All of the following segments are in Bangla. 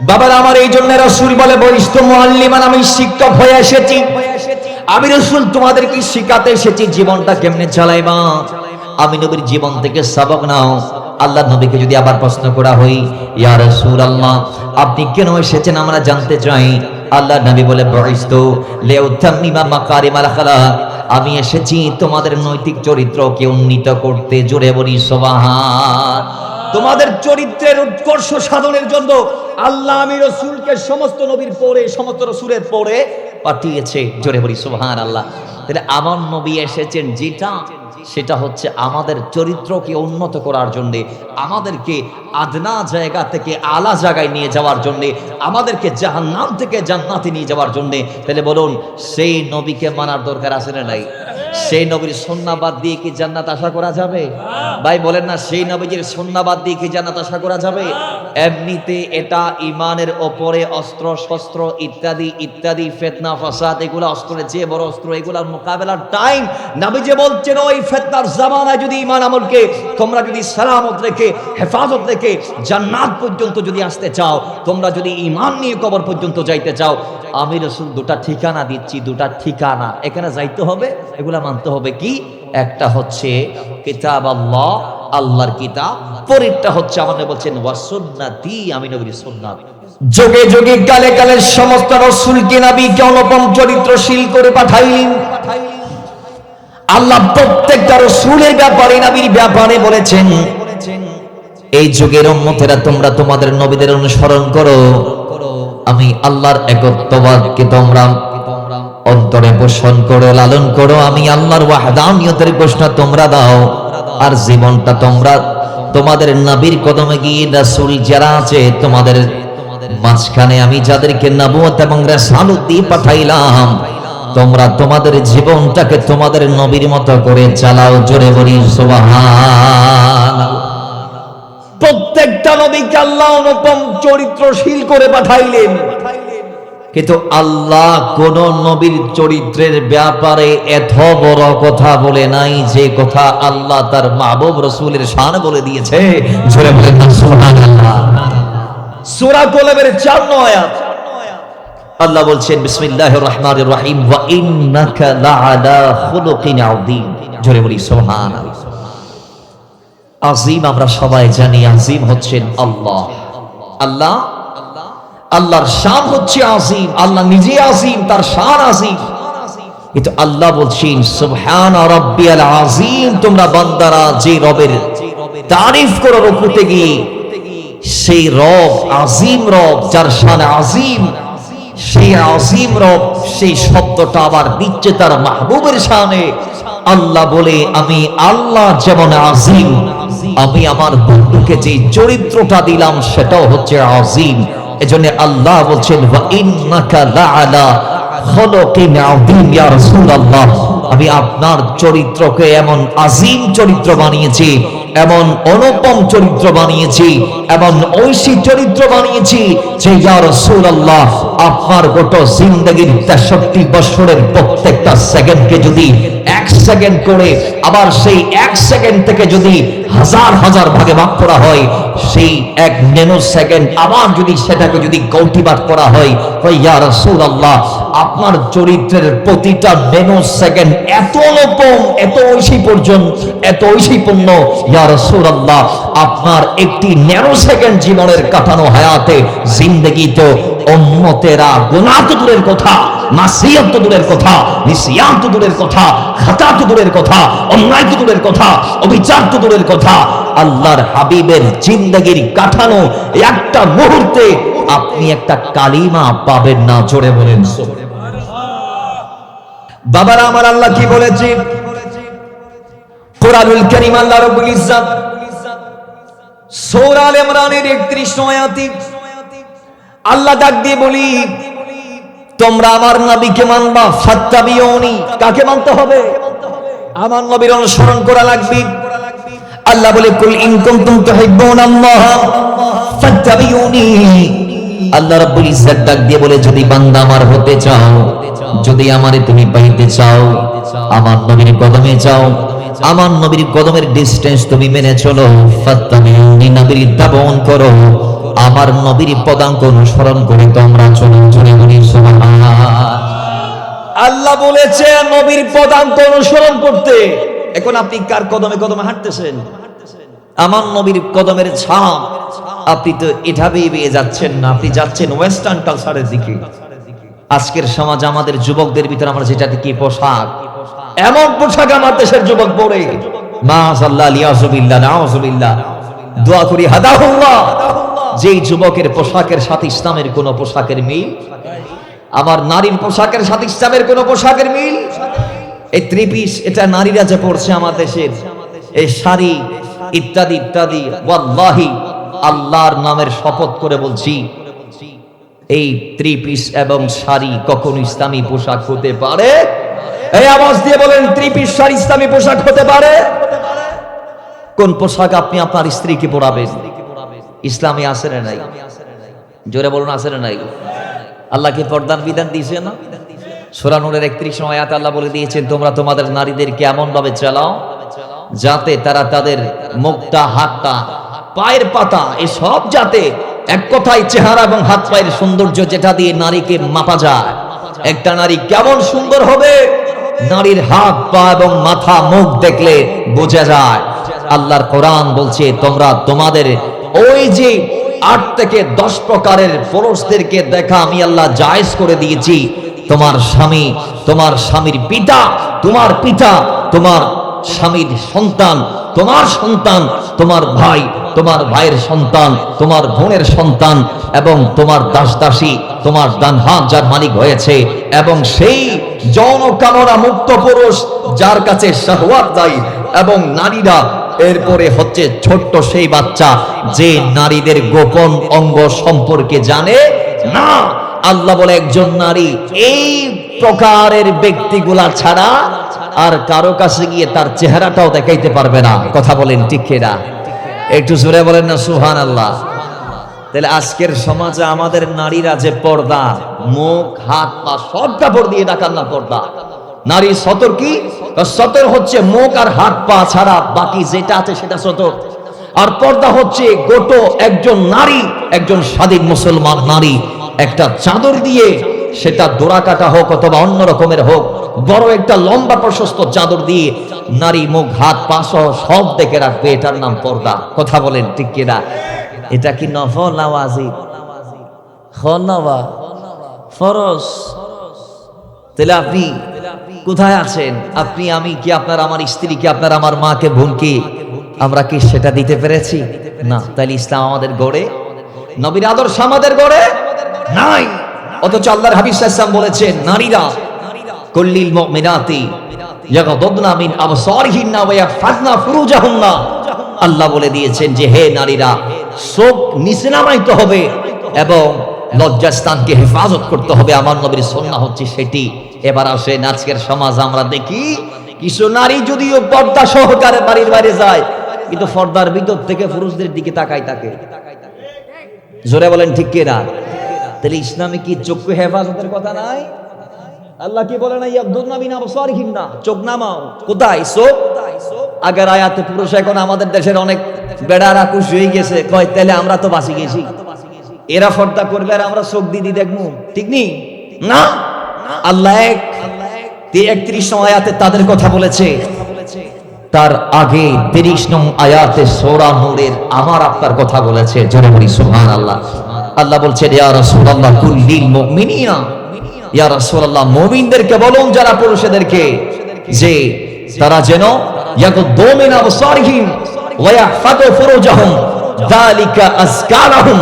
বাবারা আমার, এই জন্য রাসূল বলে বরিষ্ঠ মুআল্লিমান, আমি শিক্ষক হয়ে এসেছি, আমি রাসূল তোমাদেরকে শিখাতে এসেছি জীবনটা কেমনে চালাইবা। আমি নবীর জীবন থেকে সবক নাও। আল্লাহ নবীকে যদি আবার প্রশ্ন করা হয়, ইয়া রাসূলুল্লাহ আপনি কেন এসেছেন আমরা জানতে চাই। আল্লাহ নবী বলে বরিষ্ঠ লিউতাম্মিমা মাকারিমাল আখলাক, আমি এসেছি তোমাদের নৈতিক চরিত্রকে উন্নীত করতে। জোরে বলি সুবহান। তোমাদের চরিত্রের উৎকর্ষ সাধনের জন্য আল্লাহ আমি রাসূলকে সমস্ত নবীর পরে, সমস্ত রাসূলের পরে পাঠিয়েছে। জোরে বলি সুবহানাল্লাহ। তাহলে আমার নবী এসেছেন যেটা, সেটা হচ্ছে আমাদের চরিত্রকে উন্নত করার জন্য, আমাদেরকে আদনা জায়গা থেকে আলা জায়গায় নিয়ে যাওয়ার জন্য, আমাদেরকে জাহান্নাম থেকে জান্নাতে নিয়ে যাওয়ার জন্য। তাহলে বলুন, সেই নবীকে মানার দরকার আছে না নাই? সেই নবীর সুন্নাহ দিয়ে কি জান্নাত আশা করা যাবে? ভাই বলেন না, সেই নবীর সুন্নাহ দিয়ে কি জান্নাত আশা করা যাবে? এমনিতে এটা ইমানের ওপরে অস্ত্র শস্ত্র ইত্যাদি ইত্যাদি ফিতনা ফাসাদ, এগুলা অস্ত্রের চেয়ে বড় অস্ত্র, এগুলার মোকাবেলার টাইম। নবী যে বলছেন ওই ফিতনার জামানায় যদি ঈমান আমলকে তোমরা যদি সালামত রেখে হেফাজত রেখে জান্নাত পর্যন্ত যদি আসতে চাও, তোমরা যদি ঈমান নিয়ে কবর পর্যন্ত যাইতে চাও, আমি রাসূল দুটা ঠিকানা দিচ্ছি, দুটা ঠিকানা এখানে যাইতে হবে, এগুলা মানতে হবে। কি? একটা হচ্ছে কিতাব আল্লাহ, আল্লাহর কিতাব, পরেরটা হচ্ছে আমাদের বলছেন ওয়াসুন্নতি, আমি নবীর সুন্নাত। যুগে যুগে কালে কালে সমস্ত রাসূলকে নবীকে অনুপম চরিত্রশীল করে পাঠাইলেন। আল্লাহ প্রত্যেকটা রাসূলের ব্যাপারে, নবীর ব্যাপারে বলেছেন, এই যুগের উম্মতেরা তোমরা তোমাদের নবীদের অনুসরণ করো, আমি আল্লাহর একত্ববাদকে তোমরা অন্তরে পোষণ করো, লালন করো, আমি আল্লাহর ওয়াহদানিয়তের ঘোষণা তোমরা দাও, আর জীবনটা তোমরা তোমাদের নবীর কদমে গিয়ে রাসূল যারা আছে তোমাদের মাঝখানে আমি যাদেরকে নবুয়ত এবং রিসালাত দিয়ে পাঠাইলাম, তোমরা তোমাদের জীবনটাকে তোমাদের নবীর মতো করে চালাও। জোরে বলি সুবহানাল্লাহ। প্রত্যেকটা নবীকে আল্লাহ অনুপম চরিত্রশীল করে পাঠাইলেন, কিন্তু আল্লাহ কোন নবীর চরিত্রের ব্যাপারে এত বড় কথা বলে নাই যে কথা আল্লাহ তার মাহবুব রাসূলের শান বলে দিয়েছে। জোরে বলেন সুবহানাল্লাহ। সূরা কলবের 4 আয়াত আল্লাহ বলছেন, বিসমিল্লাহির রহমানির রহিম, ওয়া ইন্নাকা লাআলা খুলুকিন আযীম। জোরে বলি সুবহানাল্লাহ। আজিম আমরা সবাই জানি, আজিম হচ্ছেন আল্লাহ। আল্লাহ, আল্লাহর শান হচ্ছে আজিম, আল্লাহ নিজে আজিম, তার শান আজিম। কিন্তু আল্লাহ বলছেন সুবহান রাব্বিয়াল আযীম, তোমরা বান্দারা যে রবের তারিফ করো রুকুতে গিয়ে, সেই রব আজিম রব, যার শান আজিম, সেই আজিম রব সেই শব্দটা আবার দিচ্ছে তার মাহবুবের শানে। আল্লাহ বলে, আমি আল্লাহ যেমন আজিম, আমি আমার বন্ধুকে যে চরিত্রটা দিলাম সেটাও হচ্ছে আজিম। এজন্য আল্লাহ বলছেন, ওয়া ইন্নাকা লাআলা খুলুকিন আযীম ইয়া রাসূলুল্লাহ, আমি আপনার চরিত্রকে এমন আজিম চরিত্র বানিয়েছি, এমন অনুপম চরিত্র বানিয়েছি, এমন ঐশী চরিত্র বানিয়েছি যে ইয়া রাসূলুল্লাহ আপনার গোটা জিন্দেগীর 63 বছরের প্রত্যেকটা সেকেন্ডকে যদি 1 সেকেন্ড করে, আবার সেই 1 সেকেন্ড থেকে যদি হাজার হাজার ভাগে ভাগ করা হয়, সেই 1 ন্যানো সেকেন্ড আবার যদি সেটাকে যদি কোটি ভাগ করা হয়, ইয়া রাসূলুল্লাহ আপনার চরিত্রের প্রতিটা ন্যানো সেকেন্ড এত অনুপম, এত ঐশী পর্যন্ত, এত ঐশীপূর্ণ, ইয়া রাসূলুল্লাহ আপনার একটি ন্যানো সেকেন্ড জীবনের কাটানো হায়াতে জিন্দেগিতে উম্মতেরা গুনাহ তো দূরের কথা, মাসিয়াত তো দূরের কথা, নিসিয়ান তো দূরের কথা, খাতা তো দূরের কথা, অন্যায় তো দূরের কথা, অবিচার তো দূরের কথা, আল্লাহর হাবিবের জিন্দেগির কাটানো একটা মুহূর্তে আপনি একটা কালিমা পাবেন না। জোরে বলেন বাবারা আমার, আল্লাহ কি বলেছে কোরআনুল কারীম, আল্লাহ রাব্বুল ইজ্জত সূরা আল ইমরানের 31 আয়াতে আল্লাহ ডাক দিয়ে বলি, তোমরা আমার নবীকে মানবা, ফাত্তাবিউনি, কাকে মানতে হবে? আমার নবীর অনুসরণ করা লাগবে। আল্লাহ বলে, কুল ইন কুনতুম তুহিব্বুনাল্লাহ ফাত্তাবিউনি। আল্লাহ রাব্বুল ইজ্জত ডাক দিয়ে বলে, যদি বান্দা আমার হতে চাও, যদি আমারে তুমি পাইতে চাও, আমার নবীর কদমে যাও, আমার নবীর কদমের ডিসটেন্স তুমি মেনে চলো, ফাত্তাবিউনি, নবীর দাবন করো, আমার নবীর পদাঙ্ক অনুসরণ করে তোমরা চলো, জোরে বলি সুবহানাল্লাহ। আল্লাহ বলেছে নবীর পদাঙ্ক অনুসরণ করতে। এখন আপনি কার কদমে কদমে হাঁটতেছেন? আমার নবীর কদমের ছাপ। আপনি তো এভাবেই বেয়ে যাচ্ছেন না, আপনি যাচ্ছেন ওয়েস্টার্ন কালচারের দিকে। আজকের সমাজ আমাদের যুবকদের ভিতরে আমরা যেটা দেখি পোশাক, এমন পোশাক আমার দেশের যুবক পরে, মাশাআল্লাহ লিয়াজুবিল্লাহ নাউজুবিল্লাহ, দোয়া করি হাদাহুল্লাহ। যেই যুবকের পোশাকের সাথে ইসলামের কোন পোশাকের মিল, আমার নারীর পোশাকের সাথে ইসলামের কোন পোশাকের মিল। এই থ্রি পিস এটা নারীরা যে পড়ছে আমার দেশের, এই শাড়ি ইত্যাদি ইত্যাদি, ওয়াল্লাহি আল্লাহর নামের শপথ করে বলছি, এই থ্রি পিস এবং শাড়ি কখনো ইসলামী পোশাক হতে পারে? এই আওয়াজ দিয়ে বলেন, থ্রি পিস শাড়ি ইসলামী পোশাক হতে পারে? কোন পোশাক আপনি আপনার স্ত্রীকে পরাবেন? ইসলামে আছে না নাই? জোরে বলুন, আছে না নাই? আল্লাহ কি পর্দার বিধান দিয়েছে না? সূরা নূরের 31 নম্বর আয়াতে আল্লাহ বলে দিয়েছেন, তোমরা তোমাদের নারীদেরকে এমন ভাবে চালাও যাতে তারা তাদের মুখটা, হাতটা, পায়ের পাতা এসব যাতে, এক কথায় চেহারা এবং হাত পায়ের সৌন্দর্য যেটা দিয়ে নারীকে মাপা যায়। একটা নারী কেমন সুন্দর হবে, নারীর হাত পা এবং মাথা মুখ দেখলে বোঝা যায়। আল্লাহর কোরআন বলছে, তোমরা তোমাদের ওই যে 8 থেকে 10 প্রকারের পুরুষদেরকে দেখা আমি আল্লাহ জায়েজ করে দিয়েছি। তোমার স্বামী, তোমার স্বামীর পিতা, তোমার পিতা, তোমার স্বামীর সন্তান, তোমার সন্তান, তোমার ভাই, তোমার ভাইয়ের সন্তান, তোমার বোনের সন্তান, এবং তোমার দাস দাসী, তোমার ডান হাত যার মালিক হয়েছে, এবং সেই যৌন কামনা মুক্ত পুরুষ যার কাছে শাহওয়াত নাই, এবং নারীরা, এরপরে হচ্ছে ছোট্ট সেই বাচ্চা যে নারীদের গোপন অঙ্গ সম্পর্কে জানে না। আল্লাহ বলে, একজন নারী এই প্রকারের ব্যক্তিগুলা ছাড়া আর কারো কাছে গিয়ে তার চেহারাটাও দেখাইতে পারবে না। কথা বলেন ঠিক কিনা? একটু জোরে বলেন না সুবহানাল্লাহ। তাহলে আজকের সমাজে আমাদের নারীরা যে পর্দা, মুখ হাত পা সব কাপড় দিয়ে ঢাকার না পর্দা। নারী সতর কি? সতর হচ্ছে মুখ আর হাত পা ছাড়া বাকি যেটা আছে সেটা সতর। আর পর্দা হচ্ছে গোটো একজন নারী, একজন স্বাধীন মুসলমান নারী একটা চাদর দিয়ে, সেটা দোরা কাটা হোক অথবা অন্য রকমের হোক, বড় একটা লম্বা প্রশস্ত চাদর দিয়ে নারী মুখ হাত পা সহ সব দেখে রাখবে, এটার নাম পর্দা। কথা বলেন ঠিক কিনা? এটা কি নফল না ওয়াজিব? ফরজ। তাহলে আপনি কোথায় আছেন? আপনি, আমি কি, আপনার আমার স্ত্রীকে, আপনার আমার মাকে, বোনকে আমরা কি সেটা দিতে পেরেছি? না। তাহলে ইসলাম আমাদের গড়ে, নবীর আদর্শ আমাদের গড়ে নাই। অথচ আল্লাহর হাবিব সাল্লাল্লাহু আলাইহি ওয়াসাল্লাম বলেছেন, নারীরা কুল্লিল মুমিনাতি ইয়াগদুদনা মিন আবসারিহিন্না ওয়া ইয়াহফাযনা ফুরুজাহুন্না। আল্লাহ বলে দিয়েছেন যে হে নারীরা, চোখ নিচে নামাইতে হবে এবং লজ্জাস্থানকে হেফাজত করতে হবে। আমার নবীর সুন্নাহ হচ্ছে সেটি। এবার আসেন, আজকের সমাজ আমরা দেখি কিছু নারী যদিও পর্দা সহকারে বাড়ির বাইরে যায়, কিন্তু পর্দার ভিতর থেকে পুরুষদের দিকে তাকাই থাকে। জোরে বলেন ঠিক কিনা? তাহলে ইসলামে কি চক্ষু হেফাজতের কথা নাই? আল্লাহ কি বলে না, ইয়াগদুদনা মিন আবসারিহিন্না, চোখ নামাও। কোথায়? চোখ। আগের আয়াতে পুরুষ, এখন আমাদের দেশের অনেক বেড়ারা খুশি হয়ে গেছে, কয় তাহলে আমরা তো বাঁচি গেছি, এরা পর্দা করবে আর আমরা চোখ দিদি দেখবো। ঠিক নেই না? আল্লাহ 31 নং আয়াতে তাদের কথা বলেছে। তার আগে 30 নং আয়াতে সূরা নূরের আমার আপনার কথা বলেছে। জোরে বলি সুবহানাল্লাহ। আল্লাহ বলছেন, ইয়া রাসূলুল্লাহ কুল লিল মুমিনিনা, ইয়া রাসূলুল্লাহ মুমিনদেরকে বলুন, যারা পুরুষদেরকে, যে তারা যেন ইয়াগদু মিন আবসারিহিম ওয়া ইয়াহফাযু ফুরুজাহুম যালিকা আযকা লাহুম।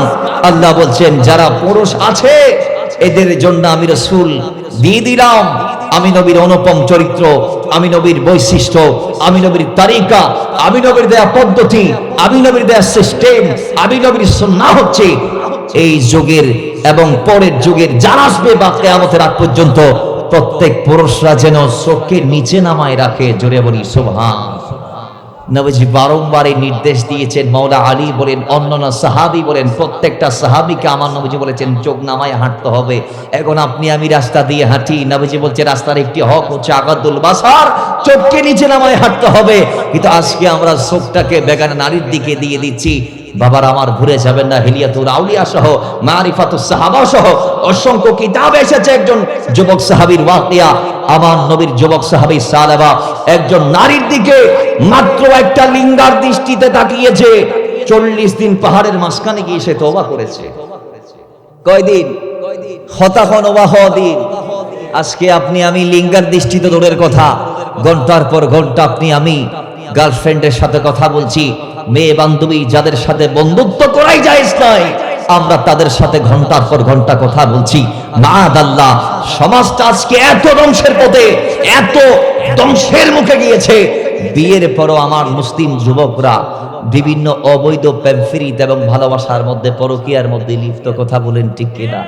আল্লাহ বলছেন, যারা পুরুষ আছে এদের জন্য আমি রাসূল দিয়ে দিলাম আমি নবীর অনুপম চরিত্র, আমি নবীর বৈশিষ্ট্য, আমি নবীর তারিকা, আমি নবীর দেয়া পদ্ধতি, আমি নবীর দেয়া সিস্টেম, আমি নবীর সুন্নাহ হচ্ছে এই যুগের এবং পরের যুগের যারা আসবে বা কিয়ামতের আগ পর্যন্ত প্রত্যেক পুরুষরা যেন চোখের নিচে নামায় রাখে। জোরে বলি সুবহান। নবীজি বারংবার এই নির্দেশ দিয়েছেন। মাওলা আলী বলেন, অন্যান্য সাহাবী বলেন, প্রত্যেকটা সাহাবীকে আমার নবীজি বলেছেন চোখ নামায় হাঁটতে হবে। এখন আপনি আমি রাস্তা দিয়ে হাঁটি, নবীজি বলছে রাস্তার একটি হক হচ্ছে আগাদুল বাসার, চোখকে নিচে নামায় হাঁটতে হবে। কিন্তু আজকে আমরা চোখটাকে বেগানা নারীর দিকে দিয়ে দিচ্ছি। বাবার আমার ভুলে যাবেন না, হিলিয়াতুল আউলিয়া সহ মারিফাতুস সাহাবা সহ অসংখ্য কিতাব এসেছে একজন যুবক সাহাবীর ওয়াকিয়া। আমার নবীর যুবক সাহাবী সালেবা একজন নারীর দিকে মাত্র একটা লিঙ্গার দৃষ্টিতে তাকিয়েছে, 40 দিন পাহাড়ের মাঝখানে গিয়ে সে তওবা করেছে। কয়দিন? হতাখন ওয়াহদিন। আজকে আপনি আমি লিঙ্গার দৃষ্টিতে দূরের কথা, ঘন্টার পর ঘন্টা আপনি আমি গার্লফ্রেন্ডের সাথে কথা বলছি, মেয়ে বান্ধবী যাদের সাথে বন্ধুত্ব করাই জায়েজ নয়, আমরা তাদের সাথে ঘন্টার পর ঘন্টা কথা বলছি। মাআদাল্লাহ, সমাজটা আজকে এত ধ্বংসের পথে, এত ধ্বংসের মুখে গিয়েছে, বিয়ের পরও আমার মুসলিম যুবকরা বিভিন্ন অবৈধ প্রেমফিরিত এবং ভালোবাসার মধ্যে, পরকীয়ার মধ্যে লিপ্ত। কথা বলেন ঠিক কিনা?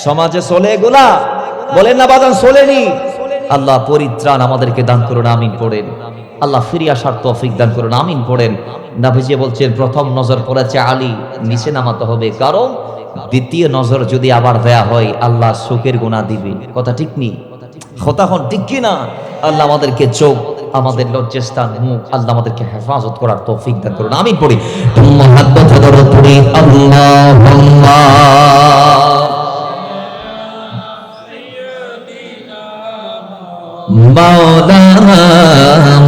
সমাজে চলে এগুলা? বলেন না বাজান, চলেনি? আল্লাহ পরিত্রাণ আমাদেরকে দান করুন, আমিন পড়েন। আল্লাহ ফিরে আসার তৌফিক দান করুন, আমিন পড়েন। নবীজি বলছেন প্রথম নজর পড়েছে আলী, নিচে নামাতে হবে, কারণ দ্বিতীয় নজর যদি আবার দেয়া হয় আল্লাহ চোখের গুনাহ দিবে। কথা ঠিক নেই? কথা হন ঠিক কিনা? আল্লাহ আমাদেরকে চোখ, আমাদের লজ্জাস্থান, মুখ, আল্লাহ আমাদেরকে হেফাজত করার তৌফিক দান করুন, আমিন পড়ি। মুহাব্বত দরুদ পড়ি। আল্লাহুম্মা মাওলানা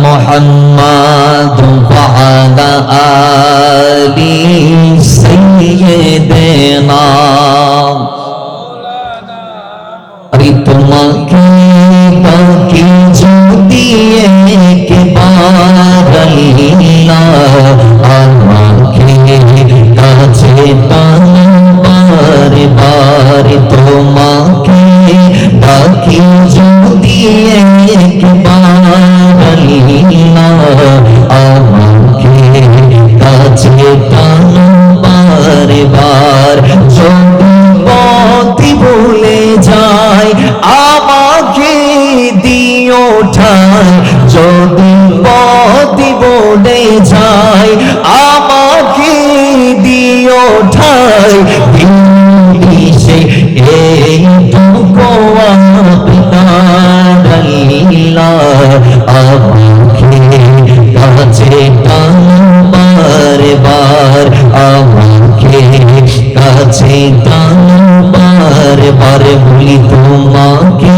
মুহাম্মদ ওয়া আলা আলি সাইয়্যিদিনা। আরে তোমাকে বাকি যদি একবার আল্লাহ আমাকে কাছে টানো বারে বারে, তোমাকে বাকি যদি একবার আল্লাহ আমাকে কাছে টানো বারে বার। যদি পথ ভুলে যায় আমাকে দিও ঠাই, যদি পথ ভুলে যায় আমাকে দিও ঠাই। দিশে এইটুকু আপনার আল্লাহ আমাকে কাছে টানো বারে বার, আমাকে কাছে টানো বারে বারে। বলি তোমাকে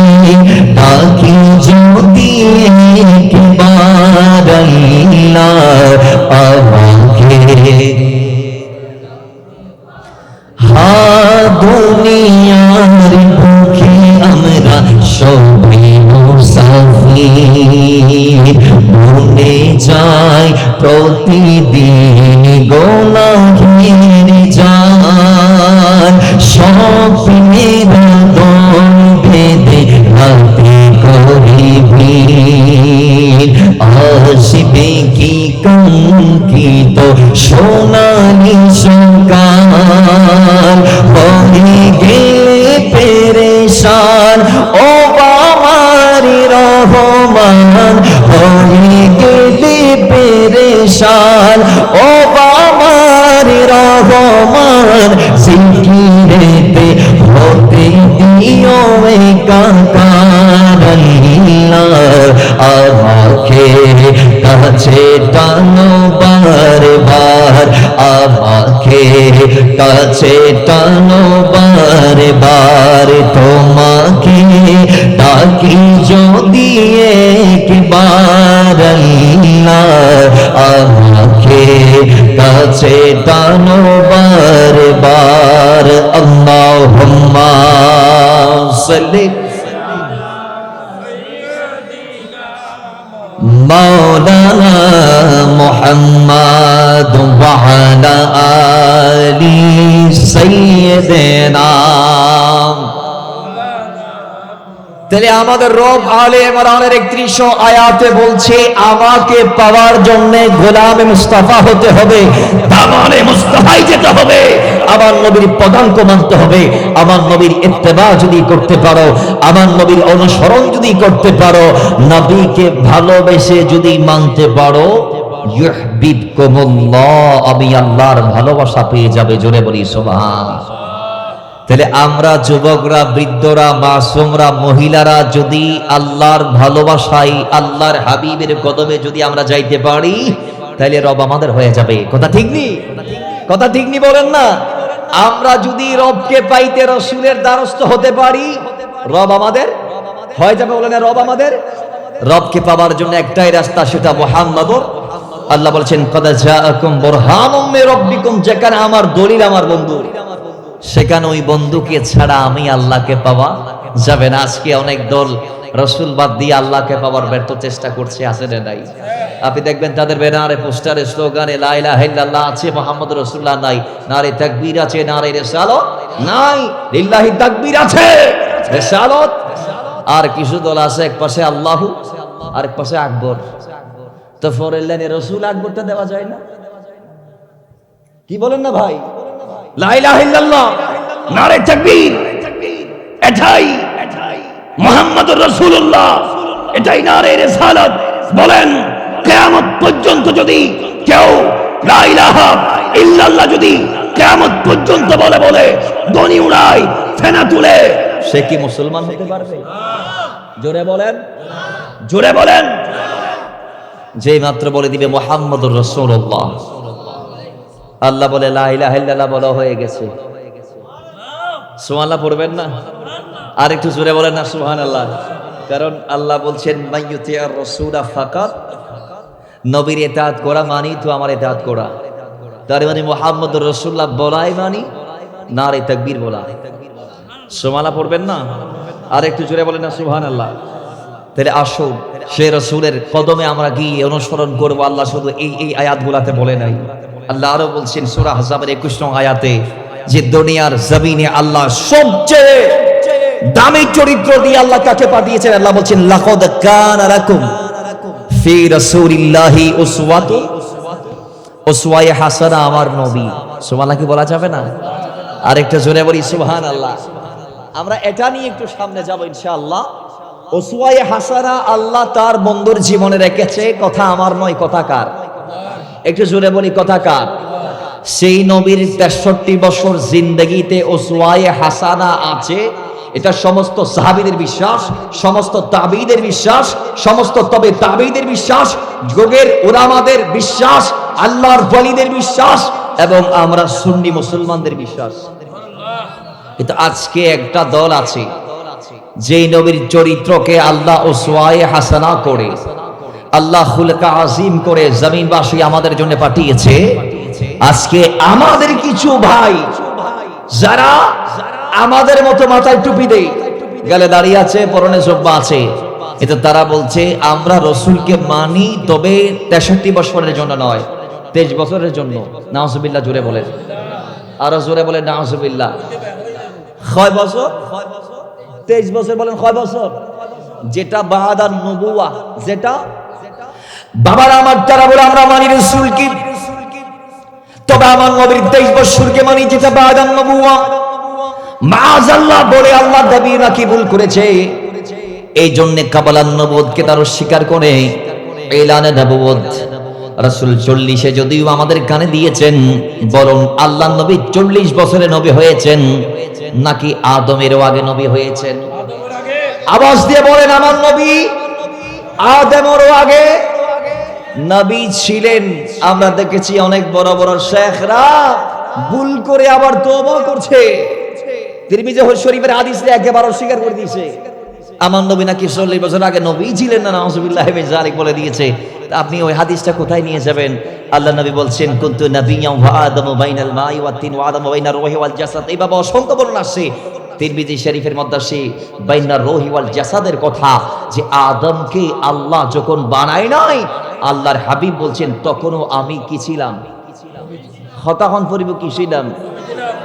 ডাকি যদি একবার আল্লাহ আমাকে। দুনিয়ার বুকে আমরা সবাই মুসাফির, মনে যায় প্রতিদিন গুনাহের জাল, স্বপ্নের দল বেঁধে রাতে করিবি। আসবে কি কাঙ্ক্ষিত সোনালি সকাল, হয়ে গেলে পেরেশান ও আমার রহমান, হয়ে গেলে পেরেশান ও আমার রহমান। জিকিরেতে হতে দিও একাকার আল্লাহ আমাকে কাছে টানো বারে বার, আমাকে কাছে টানো বারে বার। তোমাকে ডাকি যদি একবার আল্লাহ আমাকে কাছে টানো বারে বার। আল্লাহুম্মা সাল্লি মাওলানা মুহাম্মদ ওয়া আলা আলি সাইয়্যিদিনা। তাহলে আমাদের রব আলে ইমরানের 31 আয়াতে বলছে আমাকে পাওয়ার জন্য গোলামে মুস্তাফা হতে হবে, দামানে মুস্তাফায় যেতে হবে, আমার নবীর পদাঙ্ক মানতে হবে। আমার নবীর ইত্তেবা যদি করতে পারো, আমার নবীর অনুসরণ যদি করতে পারো, নবীকে ভালোবেসে যদি মানতে পারো, ইউহিব্বুকুমুল্লাহ, আমি আল্লাহর ভালোবাসা পেয়ে যাবে। জোরে বলি সুবহানাল্লাহ। তাহলে আমরা যুবকরা, বৃদ্ধরা, মাসুমরা, মহিলারা যদি আল্লাহর ভালোবাসায়, আল্লাহর হাবিবের কদমে যদি আমরা যাইতে পারি, তাহলে রব আমাদের হয়ে যাবে। কথা ঠিক নেই? কথা ঠিক নি বলেন না? আমরা যদি রবকে পাইতে রাসূলের দ্বারস্থ হতে পারি, রব আমাদের হয়ে যাবে। বলেন রব আমাদের। রবকে পাওয়ার জন্য একটাই রাস্তা, সেটা মুহাম্মাদুর। আল্লাহ বলেছেন কদ জাআকুম বুরহানুম মির রাব্বিকুম, যেখানে আমার দলিল আমার বন্ধু, সেখানে ওই বন্ধুকে ছাড়া আমি আল্লাহকে পাওয়া যাবে না। আজকে অনেক দল রাসূল বাদ দিয়ে আল্লাহকে পাওয়ার ব্যর্থ চেষ্টা করছে, আছে না নাই? আপনি দেখবেন তাদের ব্যানারে, পোস্টারে, স্লোগানে লা ইলাহা ইল্লাল্লাহ আছে, মুহাম্মদুর রাসূলুল্লাহ নাই। নারে তাকবীর আছে, নারে রিসালাত নাই। লিল্লাহি তাকবীর আছে, রিসালাত। আর কিছু দল আছে, এক পাশে আল্লাহু আর এক পাশে আকবর। তো ফরের লাইনে রাসূল আকবরটা দেওয়া যায় না? কি বলেন না ভাই? লা ইলাহা ইল্লাল্লাহ, নারে তাকবীর, এটাই মুহাম্মদুর রাসূলুল্লাহ, এটাই নারে রিসালাত। বলেন কিয়ামত পর্যন্ত যদি কেউ লা ইলাহা ইল্লাল্লাহ যদি কিয়ামত পর্যন্ত বলে বলে দনি উড়ায়, ফেনা তুলে, সে কি মুসলমান হতে পারবে? জোরে বলেন, জোরে বলেন। যেই মাত্র বলে দিবে মুহাম্মদুর রাসূলুল্লাহ, আল্লাহ বলে লা ইলাহা ইল্লাল্লাহ বলা হয়ে গেছে। সুবহানাল্লাহ পড়বেন না? আর একটু জোরে বলেন না সুবহানাল্লাহ। কারণ আল্লাহ বলছেন মাইয়ুতিআর রাসূলা ফাকাত, নবীর ইতাআত করা মানি তো আমার ইতাআত করা। তার মানে মুহাম্মদুর রাসূলুল্লাহ বলাই মানি, নারে তাকবীর বলা। সুবহানাল্লাহ পড়বেন না? আর একটু জোরে বলেন না সুবহানাল্লাহ। তাহলে আসুন সে রাসূলের কদমে আমরা গিয়ে অনুসরণ করব। আল্লাহ শুধু এই আয়াতগুলোতে বলে নাই, আল্লাহ আরো বলছেন সূরা আহজাবের 21 নং আয়াতে যে দুনিয়ার জমিনে আল্লাহ সবচেয়ে দামি চরিত্র দিয়ে আল্লাহ কাকে পাঠিয়েছেন? আল্লাহ বলছেন লাকাদ কানা লাকুম ফি রাসূলিল্লাহি উসওয়ায়ে হাসানা, আমার নবী। সুবহানাল্লাহ কি বলা যাবে না? আরেকটা জোরে বলি সুবহানাল্লাহ। আমরা এটা নিয়ে একটু সামনে যাব ইনশাআল্লাহ। উসওয়ায়ে হাসানা আল্লাহ তার বন্ধুর জীবনে রেখেছে, কথা আমার নয়, কথা কার? একটু জোরে বলি কথা কার? সেই নবীর 63 বছর জিন্দেগিতে উসওয়ায়ে হাসানা আছে, এটা সমস্ত সাহাবীদের বিশ্বাস, সমস্ত তাবেঈদের বিশ্বাস, সমস্ত তবে তাবেঈদের বিশ্বাস, যুগের উলামাদের বিশ্বাস, আল্লাহর ওয়ালিদের বিশ্বাস, এবং আমরা সুন্নি মুসলমানদের বিশ্বাস। কিন্তু আজকে একটা দল আছে যেই নবীর চরিত্রকে আল্লাহ উসওয়ায়ে হাসানা করে, আল্লাহ খুলকা আজিম করে জমিনবাসী আমাদের জন্য পাঠিয়েছে। আজকে আমাদের কিছু ভাই যারা আমাদের মতো মাথায় টুপি দেয়, গালে দাঁড়িয়ে আছে, পরনে জুব্বা আছে, এটা তারা বলছে আমরা রাসূলকে মানি, তবে 63 বছরের জন্য নয়, 23 বছরের জন্য। নাউজুবিল্লাহ, জোরে বলেন, আরো জোরে বলেন নাউজুবিল্লাহ। কয় বছর? 23 বছর। বলেন কয় বছর? যেটা বাদান নবুয়া, যেটা বাবার আমার তারা বলে আমরা মানি রাসূলকে, তবে আমার নবীর 23 বছরকে মানি, যেটা বাদান নবুয়া। মাআযাল্লাহ বলে আল্লাহ নবী নাকি ভুল করেছে, এই জন্য কাবালান নবুয়তকে তার স্বীকার করে এলানে নবুয়ত রাসূল 40-এ যদিও আমাদের কানে দিয়েছেন, বরং আল্লাহর নবী 40 বছরে নবী হয়েছেন নাকি আদমেরও আগে নবী হয়েছেন? আওয়াজ দিয়ে বলেন আমার নবী আদমেরও আগে নবী ছিলেন। আমরা দেখেছি অনেক বড় বড় শেখরা ভুল করে আবার তওবা করছে। তিরমিজি শরীফের হাদিসে একেবারে অস্বীকার করে দিয়েছে আমার নবী নাকি 40 বছর আগে নবী ছিলেন না, নাউজুবিল্লাহ মিন যালিক বলে দিয়েছে। আপনি ওই হাদিসটা কোথায় নিয়ে যাবেন? আল্লাহ নবী বলছেন কুনতু নাবিয়্যান ওয়া আদামু বাইনাল মাই ওয়াত তিন ওয়া আদামু বাইনার রূহি ওয়াল জাসাদ। এইভাবে অসংখ্য বর্ণনা আসছে তিরমিজি শরীফের মধ্যে আসে বাইনার রূহি ওয়াল জাসাদের কথা, যে আদমকে আল্লাহ যখন বানায় নাই, আল্লাহর হাবিব বলছেন তখনও আমি কি ছিলাম? হতাহন পরিব কি ছিলাম?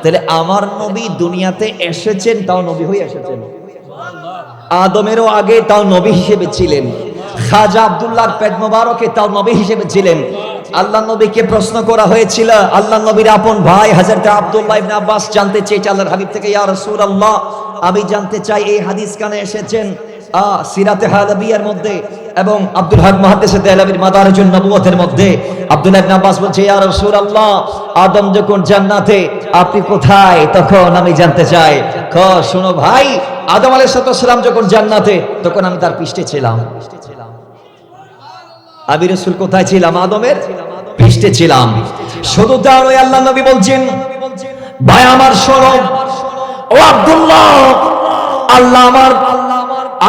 তাহলে আমার নবী দুনিয়াতে এসেছেন, তাও নবী হয়ে এসেছেন। আদমেরও আগে তাও নবী হিসেবে ছিলেন। খাজা আব্দুল্লাহর পেট মোবারকে তাও নবী হিসেবে ছিলেন। আল্লাহ নবীকে প্রশ্ন করা হয়েছিল, আল্লাহ নবীর আপন ভাই হযরত আব্দুল্লাহ ইবনে আব্বাস জানতে চেয়েছে আল্লাহর হাবিব থেকে, ইয়া রাসূলুল্লাহ আমি জানতে চাই এই হাদিস কানে এসেছেন সিরাতে হালাবিয়ার মধ্যে এবং আব্দুল হক মুহাদ্দিস দেহলভির মাদারিজুন নবুওয়াতের মধ্যে। আব্দুল্লাহ ইবনে আব্বাস বলছে, ইয়া রাসূলুল্লাহ আদম যখন জান্নাতে, আপনি কোথায়? তখন আমি জানতে চাই। শোনো ভাই, আদম আলাইহিস সালাম যখন জান্নাতে, তখন আমি তার পৃষ্ঠে ছিলাম। আমি রাসূল কোথায় ছিলাম? আদমের পৃষ্ঠে ছিলাম। শুধু তা নয়, আল্লাহ নবী বলছেন, ভাই আমার শোনো, ও আব্দুল্লাহ, আল্লাহ আমার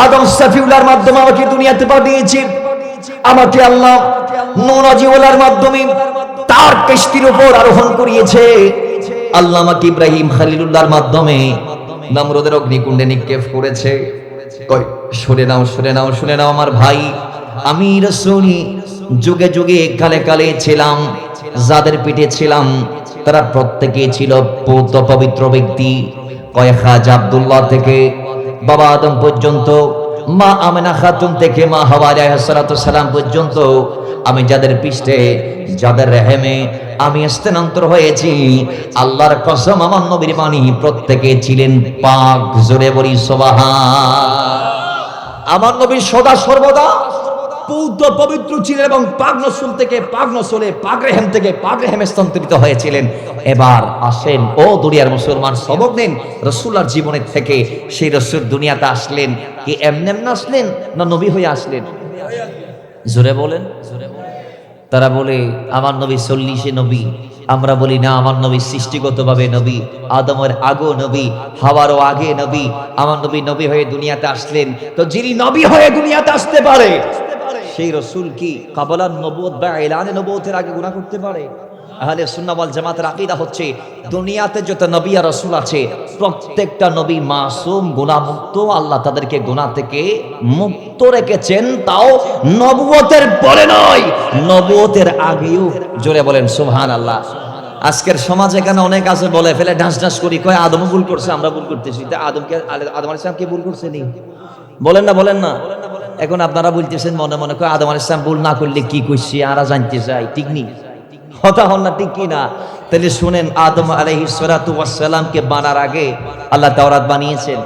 আদম সফিউল্লাহর মাধ্যমে আমাকে দুনিয়াতে পাঠিয়েছেন। আমাকে আল্লাহ নূহ নজিউল্লাহর মাধ্যমে তার কিস্তির উপর আরোহণ করিয়েছে। আল্লাহ আমাকে ইব্রাহিম খলিলুল্লাহর মাধ্যমে নমরুদের অগ্নিকুণ্ডে নিক্ষেপ করেছে। শুনে নাও, শুনে নাও, শুনে নাও আমার ভাই, আমি রাসূল যুগে যুগে কালে কালে ছিলাম, যাদের পিঠে ছিলাম তারা প্রত্যেকেই ছিল পূত পবিত্র ব্যক্তি। কয় খাজা আব্দুল্লাহ থেকে বাবা আদম পর্যন্ত, মা আমেনা খাতুন থেকে মা হাওয়া আলাইহিস সালাতু সালাম পর্যন্ত, আমি যাদের পৃষ্ঠে, যাদের রেহেমে আমি স্থানান্তর হয়েছি, আল্লাহর কসম আমার নবীর বাণী, প্রত্যেকে ছিলেন পাক। জোরে বলি সুবহান। আমার নবী সদা সর্বদা পূত পবিত্র ছিলেন এবং পাক নসল থেকে পাক নসলে, পাক রেহেম থেকে পাক রেহেমে স্থানান্তরিত হয়েছিলেন। এবার আসেন ও দুনিয়ার মুসলমান, সবক নিন রাসূলুল্লাহর জীবনের থেকে। সেই রাসূল দুনিয়াতে আসলেন কি এমনি এমনি আসলেন, না নবী হয়ে আসলেন? জোরে বলেন। তারা বলে আমার নবী 40 নবী, আমরা বলি না, আমার নবী সৃষ্টিগতভাবে নবী, আদমের আগেও নবী, হাওয়ারও আগে নবী। আমার নবী নবী হয়ে দুনিয়াতে আসলেন। তো যিনি নবী হয়ে দুনিয়াতে আসতে পারে, সেই রাসূল কি কাবলান নবুয়ত বা এলানে নবুয়তের আগে গুনাহ করতে পারে? আহলে সুন্নাহ ওয়াল জামাতের আকীদা হচ্ছে, দুনিয়াতে যত নবী আর রাসূল আছে প্রত্যেকটা নবী মাসুম, গুনাহমুক্ত। আল্লাহ তাদেরকে গুনাহ থেকে মুক্ত রেখেছেন, তাও নবুয়তের পরে নয়, নবুয়তের আগেও। জোরে বলেন সুবহানাল্লাহ। আজকের সমাজে এখানে অনেক আছে, বলে ফেলে ঢাস ঢাস করি, কয় আদম ভুল করছে, আমরা ভুল করতেছি। তা আদম আলাইহিস সালাম কি ভুল করছে নি? বলেন না, বলেন না। এখন আপনারা বলতেছেন মনে মনে, কয় আদম আলাইহিস সালাম ভুল না করলে কি কইছি, আরা জানতে চাই, ঠিক নি? কথা হল না, ঠিক কি না? তাহলে শুনেন, আদম আলাইহিস সালাতু ওয়াস সালামকে বানার আগে আল্লাহ তাওরাত বানিয়েছেন।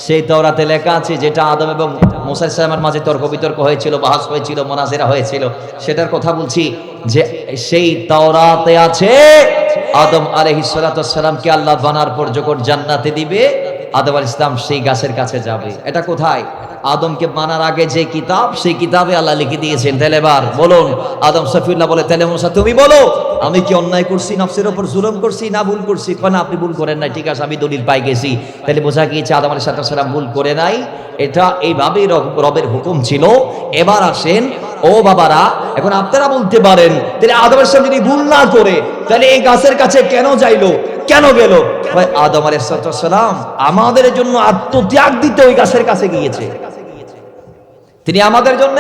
সেই তাওরাতে লেখা আছে, যেটা আদম এবং মুসা আলাইহিস সালামের মাঝে তর্ক বিতর্ক হয়েছিল, বাহাস হয়েছিল, মুনাজারা হয়েছিল, সেটার কথা বলছি। যে সেই তাওরাতে আছে, আদম আলাইহিস সালাতু ওয়াস সালামকে আল্লাহ বানার পর যখন জান্নাতে দিবে, আদম আলাইহিস সালাম সেই গাছের কাছে যাবে। এটা কোথায়? আদমকে মানার আগে যে কিতাব, সেই কিতাবে আল্লাহ লিখে দিয়েছেন। তাহলে এবার বলুন, আদম সফিউল্লাহ বলে, তাহলে মুসা তুমি বলো, আমি কি অন্যায় করছি, নফসের উপর জুলুম করছি, না ভুল করছি? কয় না, আপনি ভুল করেন নাই। ঠিক আছে, আমি দলিল পাই গেছি। তাহলে বোঝা গিয়েছে আদম আলাইহিস সালাম ভুল করে নাই, এটা এইভাবেই রবের হুকুম ছিল। এবার আসেন ও বাবারা, এখন আপনারা বলতে পারেন, তাহলে আদম আলাইহিস সালাম যদি ভুল না করে, তাহলে এই গাছের কাছে কেন যাইলো, কেন গেল? আদম আলাইহিস সালাম আমাদের জন্য আত্মত্যাগ দিতে ওই গাছের কাছে গিয়েছে। তিনি আমাদের জন্য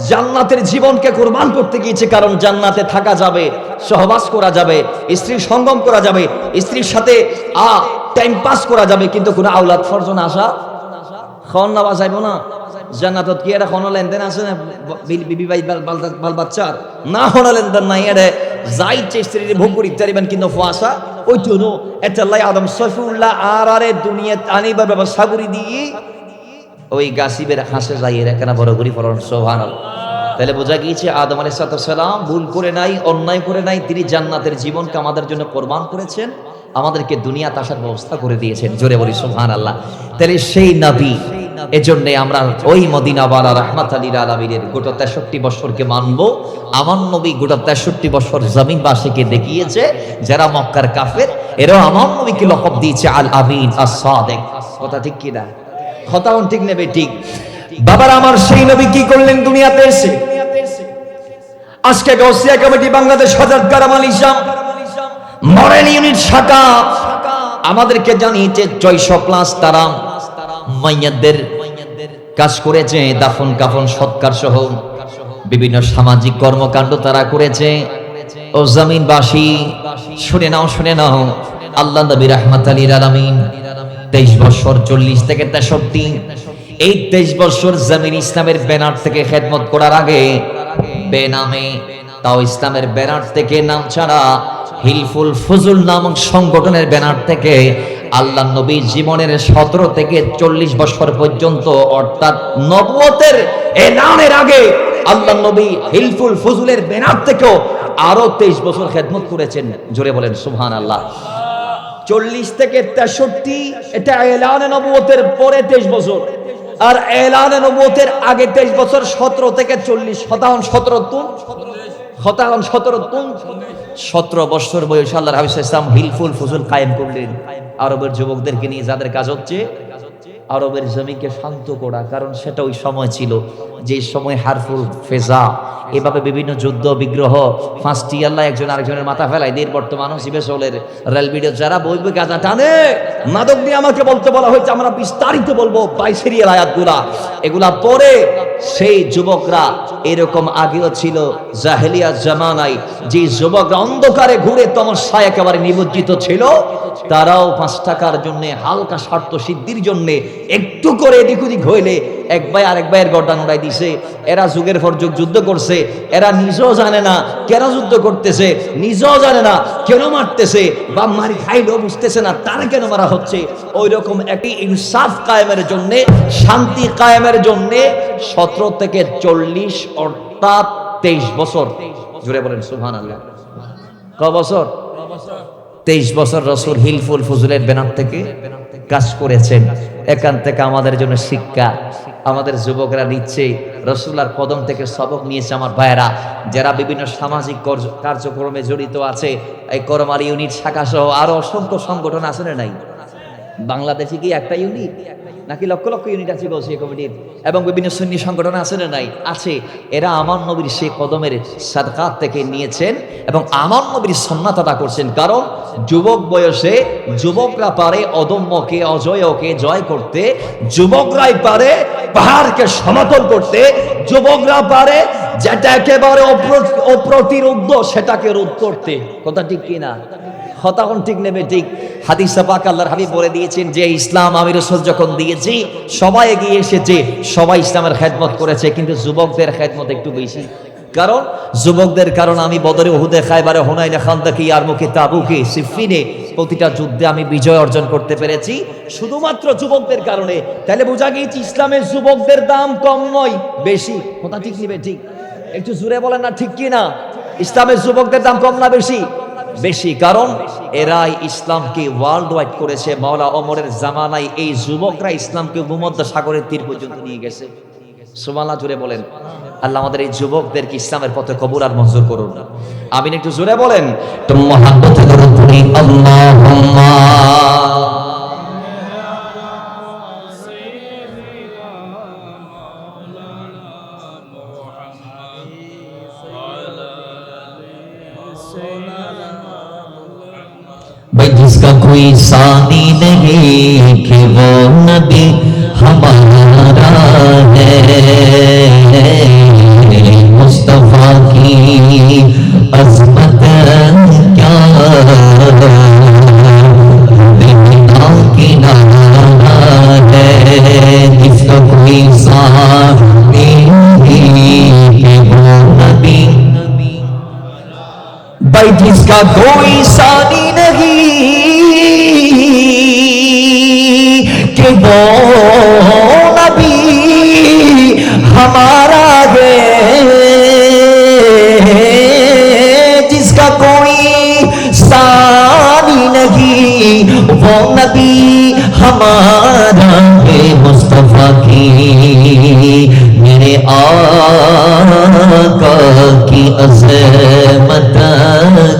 জান্নাতের জীবনকে কুরবান করতে গিয়েছে। কারণ জান্নাতে থাকা যাবে, সহবাস করা যাবে, স্ত্রীর সঙ্গম করা যাবে, স্ত্রীর সাথে টাইম পাস করা যাবে, কিন্তু কোনো আওলাদ ফরজন আশা খন না বাজাইব না। জান্নাতত কি এটা কোনো লেনদেন আছে না? বিবি ভাই বাল বাচ্চার না কোনো লেনদেন নাই। এটা যাই স্ত্রীর ভোগ করিতে পারিবেন, কিন্তু ফুয়াশা ওই তো এটাল্লাই আদম সফিউল্লাহ আর আরে দুনিয়া আনিবার ব্যবস্থা করে দিয়ে ওই গাছিবের হাসে যাই এখানে বড় করি ফলন। সুবহানাল্লাহ। তাহলে বোঝা গিয়েছে আদম আলাইহিস সালাম ভুল করে নাই, অন্যায় করে নাই। তিনি জান্নাতের জীবনকে আমাদের জন্য কোরবান করেছেন, আমাদেরকে দুনিয়াতে আসার ব্যবস্থা করে দিয়েছেন। জোরে বলি সুবহানাল্লাহ। তাহলে সেই নবী, এজন্য আমরা ওই মদিনাওয়ালা রাহমাতুল লিল আলামিনের গোটা 63 বছরকে মানব। আমার নবী গোটা 63 বছর জমিনবাসীকে দেখিয়েছে, যারা মক্কার কাফের এরাও আমার নবীকে লকব দিয়েছে আল আমিন, আস সাদিক। কথা ঠিক কি না? কথা ঠিক নেবে? ঠিক। বাবার আমার সেই নবী কি করলেন দুনিয়াতে এসে? আজকে গাউসিয়া কমিটি বাংলাদেশ হযরত কারামাল ইসলাম মডেল ইউনিট শাখা আমাদেরকে জানিয়েছে 600+ তারা মাইয়াতদের কাজ করেছে, দাফন কাফন সৎকার সহ বিভিন্ন সামাজিক কর্মকাণ্ড তারা করেছে। ও জমিনবাসী শুনে নাও, শুনে নাও, আল্লাহ নবী রাহমাতুল লিল আলামিন 23 বছর 40 থেকে 63, এই 23 বছর জমিন ইসলামের ব্যানার থেকে খেদমত করার আগে বেনামে, তাও ইসলামের ব্যানার থেকে নাম ছাড়া, হিলফুল ফুজুল নামক সংগঠনের ব্যানার থেকে আল্লাহ নবী জীবনের 17 থেকে 40 বছর পর্যন্ত, অর্থাৎ নবুয়তের এলানের আগে আল্লাহ নবী হিলফুল ফুজুলের ব্যানার থেকেও আরো 23 বছর খেদমত করেছেন। জোরে বলেন সুবহানাল্লাহ। 40 থেকে 63 এটা এলানে নবুয়তের পরে 23 বছর, আর এলানে নবুয়তের আগে 23 বছর। 17 থেকে 40 17 17 এখন 17 বছর বয়সে আল্লাহর হাবিব সাল্লাল্লাহু আলাইহি ওয়াসাল্লাম হিলফুল ফুজুল কায়েম করলেন আরবের যুবকদেরকে নিয়ে, যাদের কাজ হচ্ছে আরবের জমিকে শান্ত করা। কারণ সেটা ওই সময় ছিল যে সময় হারফুল ফেজা, এভাবে বিভিন্ন যুদ্ধ বিগ্রহ 5টি আল্লাহ একজন আরেকজনের মাথা ফেলায় দিয়ে। বর্তমানও সিবেসলের রেল ভিডিও যারা বইবে গাজা টানে মাদক নিয়ে আমাকে বলতে বলা হয়েছে, আমরা বিস্তারিত বলবো বাইসেরিয়াল আয়াতগুলা, এগুলা পরে সেই যুবকরা এরকম আগেও ছিল জাহেলিয়াত জামানায়, যে যুবকরা অন্ধকারে ঘুরে তমস্যায় একেবারে নিমজ্জিত ছিল, তারাও 5 টাকার জন্য হালকা স্বার্থ সিদ্ধির জন্য একটু করে এদিক ওদিক হইলে এক ভাই আরেক ভাইয়ের গর্দান উড়াই দিছে। এরা যুগের পর যুগ যুদ্ধ করছে, এরা নিজেও জানে না কেন যুদ্ধ করতেছে, নিজেও জানে না কেন মারতেছে, বা মারি খাইলেও বুঝতেছে না তারা কেন মারা হচ্ছে। ওই রকম একটি ইনসাফ কায়েমের জন্য, শান্তি কায়েমের জন্য 17 থেকে 40 অর্থাৎ 23 বছর, জুড়ে বলেন সুবহানাল্লাহ, ক বছর? 23 বছর রাসূল হিলফুল ফুজুলের ব্যানার থেকে কাজ করেছেন। এখান থেকে আমাদের জন্য শিক্ষা, আমাদের যুবকরা নিচ্ছে রাসূলের কদম থেকে সবক নিয়েছে। আমার ভাইয়েরা যারা বিভিন্ন সামাজিক কার্যক্রমে জড়িত আছে, এই করমার ইউনিট শাখা সহ আরো অসংখ্য সংগঠন আছে না নাই? বাংলাদেশে কি একটা ইউনিট নাকি লক্ষ লক্ষ ইউনিট আছে বলছি কমিটির, এবং বিভিন্ন সুন্নি সংগঠন আছে না নাই? আছে। এরা আমার নবীর সেই কদমের সাদকাত থেকে নিয়েছেন এবং আমার নবীর সুন্নাত আদা করছেন। কারণ যুবক বয়সে যুবকরা পারে অদম্যকে অজয়কে জয় করতে, যুবকরাই পারে পাহাড়কে সমতল করতে, যুবকরা পারে যেটা একেবারে অপ্রতিরোধ্য সেটাকে রোধ করতে। কথা ঠিক কিনা? হতাহন ঠিক নেবে ঠিক। হাদিসে পাক আল্লাহর হাবিব বলে দিয়েছেন যে ইসলাম আমি রাসূল যখন দিয়েছি সবাই এগিয়ে এসেছে, সবাই ইসলামের খেদমত করেছে, কিন্তু যুবকদের খেদমত একটু বেশি। কারণ যুবকদের কারণ আমি বদরে, উহুদে, খায়বারে, হুনাইনে, খান্দকে, ইয়ারমুকে, তাবুকে, সিফিনে প্রতিটা যুদ্ধে আমি বিজয় অর্জন করতে পেরেছি শুধুমাত্র যুবকদের কারণে। তাহলে বোঝা গিয়েছে ইসলামের যুবকদের দাম কম নয়, বেশি। কথা ঠিক নিবে ঠিক? একটু জোরে বলেন না ঠিক কি না? ইসলামের যুবকদের দাম কম না বেশি? বেশি। কারণ এরাই ইসলামকে ওয়ার্ল্ড ওয়াইড করেছে। মাওলা ওমরের জামানায় এই যুবকরা ইসলামকে ভূমধ্য সাগরের তীর পর্যন্ত নিয়ে গেছে। সুবহানাল্লাহ, জোরে বলেন। আল্লাহ আমাদের এই যুবকদেরকে ইসলামের পথে কবুল আর মঞ্জুর করুন। আমিন, একটু জোরে বলেন তো মুহাব্বতে দরুদ পড়ি আল্লাহুম্মা। भाई जिसका कोई सानी नहीं कि वो नबी हमारा है, मुस्तफा की अजमत क्या बिना किनारा है, जिसका कोई सानी नहीं कि वो नबी, भाई जिसका कोई सानी नहीं कि वो नबी हमारा है, जिसका कोई सानी नहीं वो नबी हमारा है, मुस्तफा की मेरे आका की अज़मत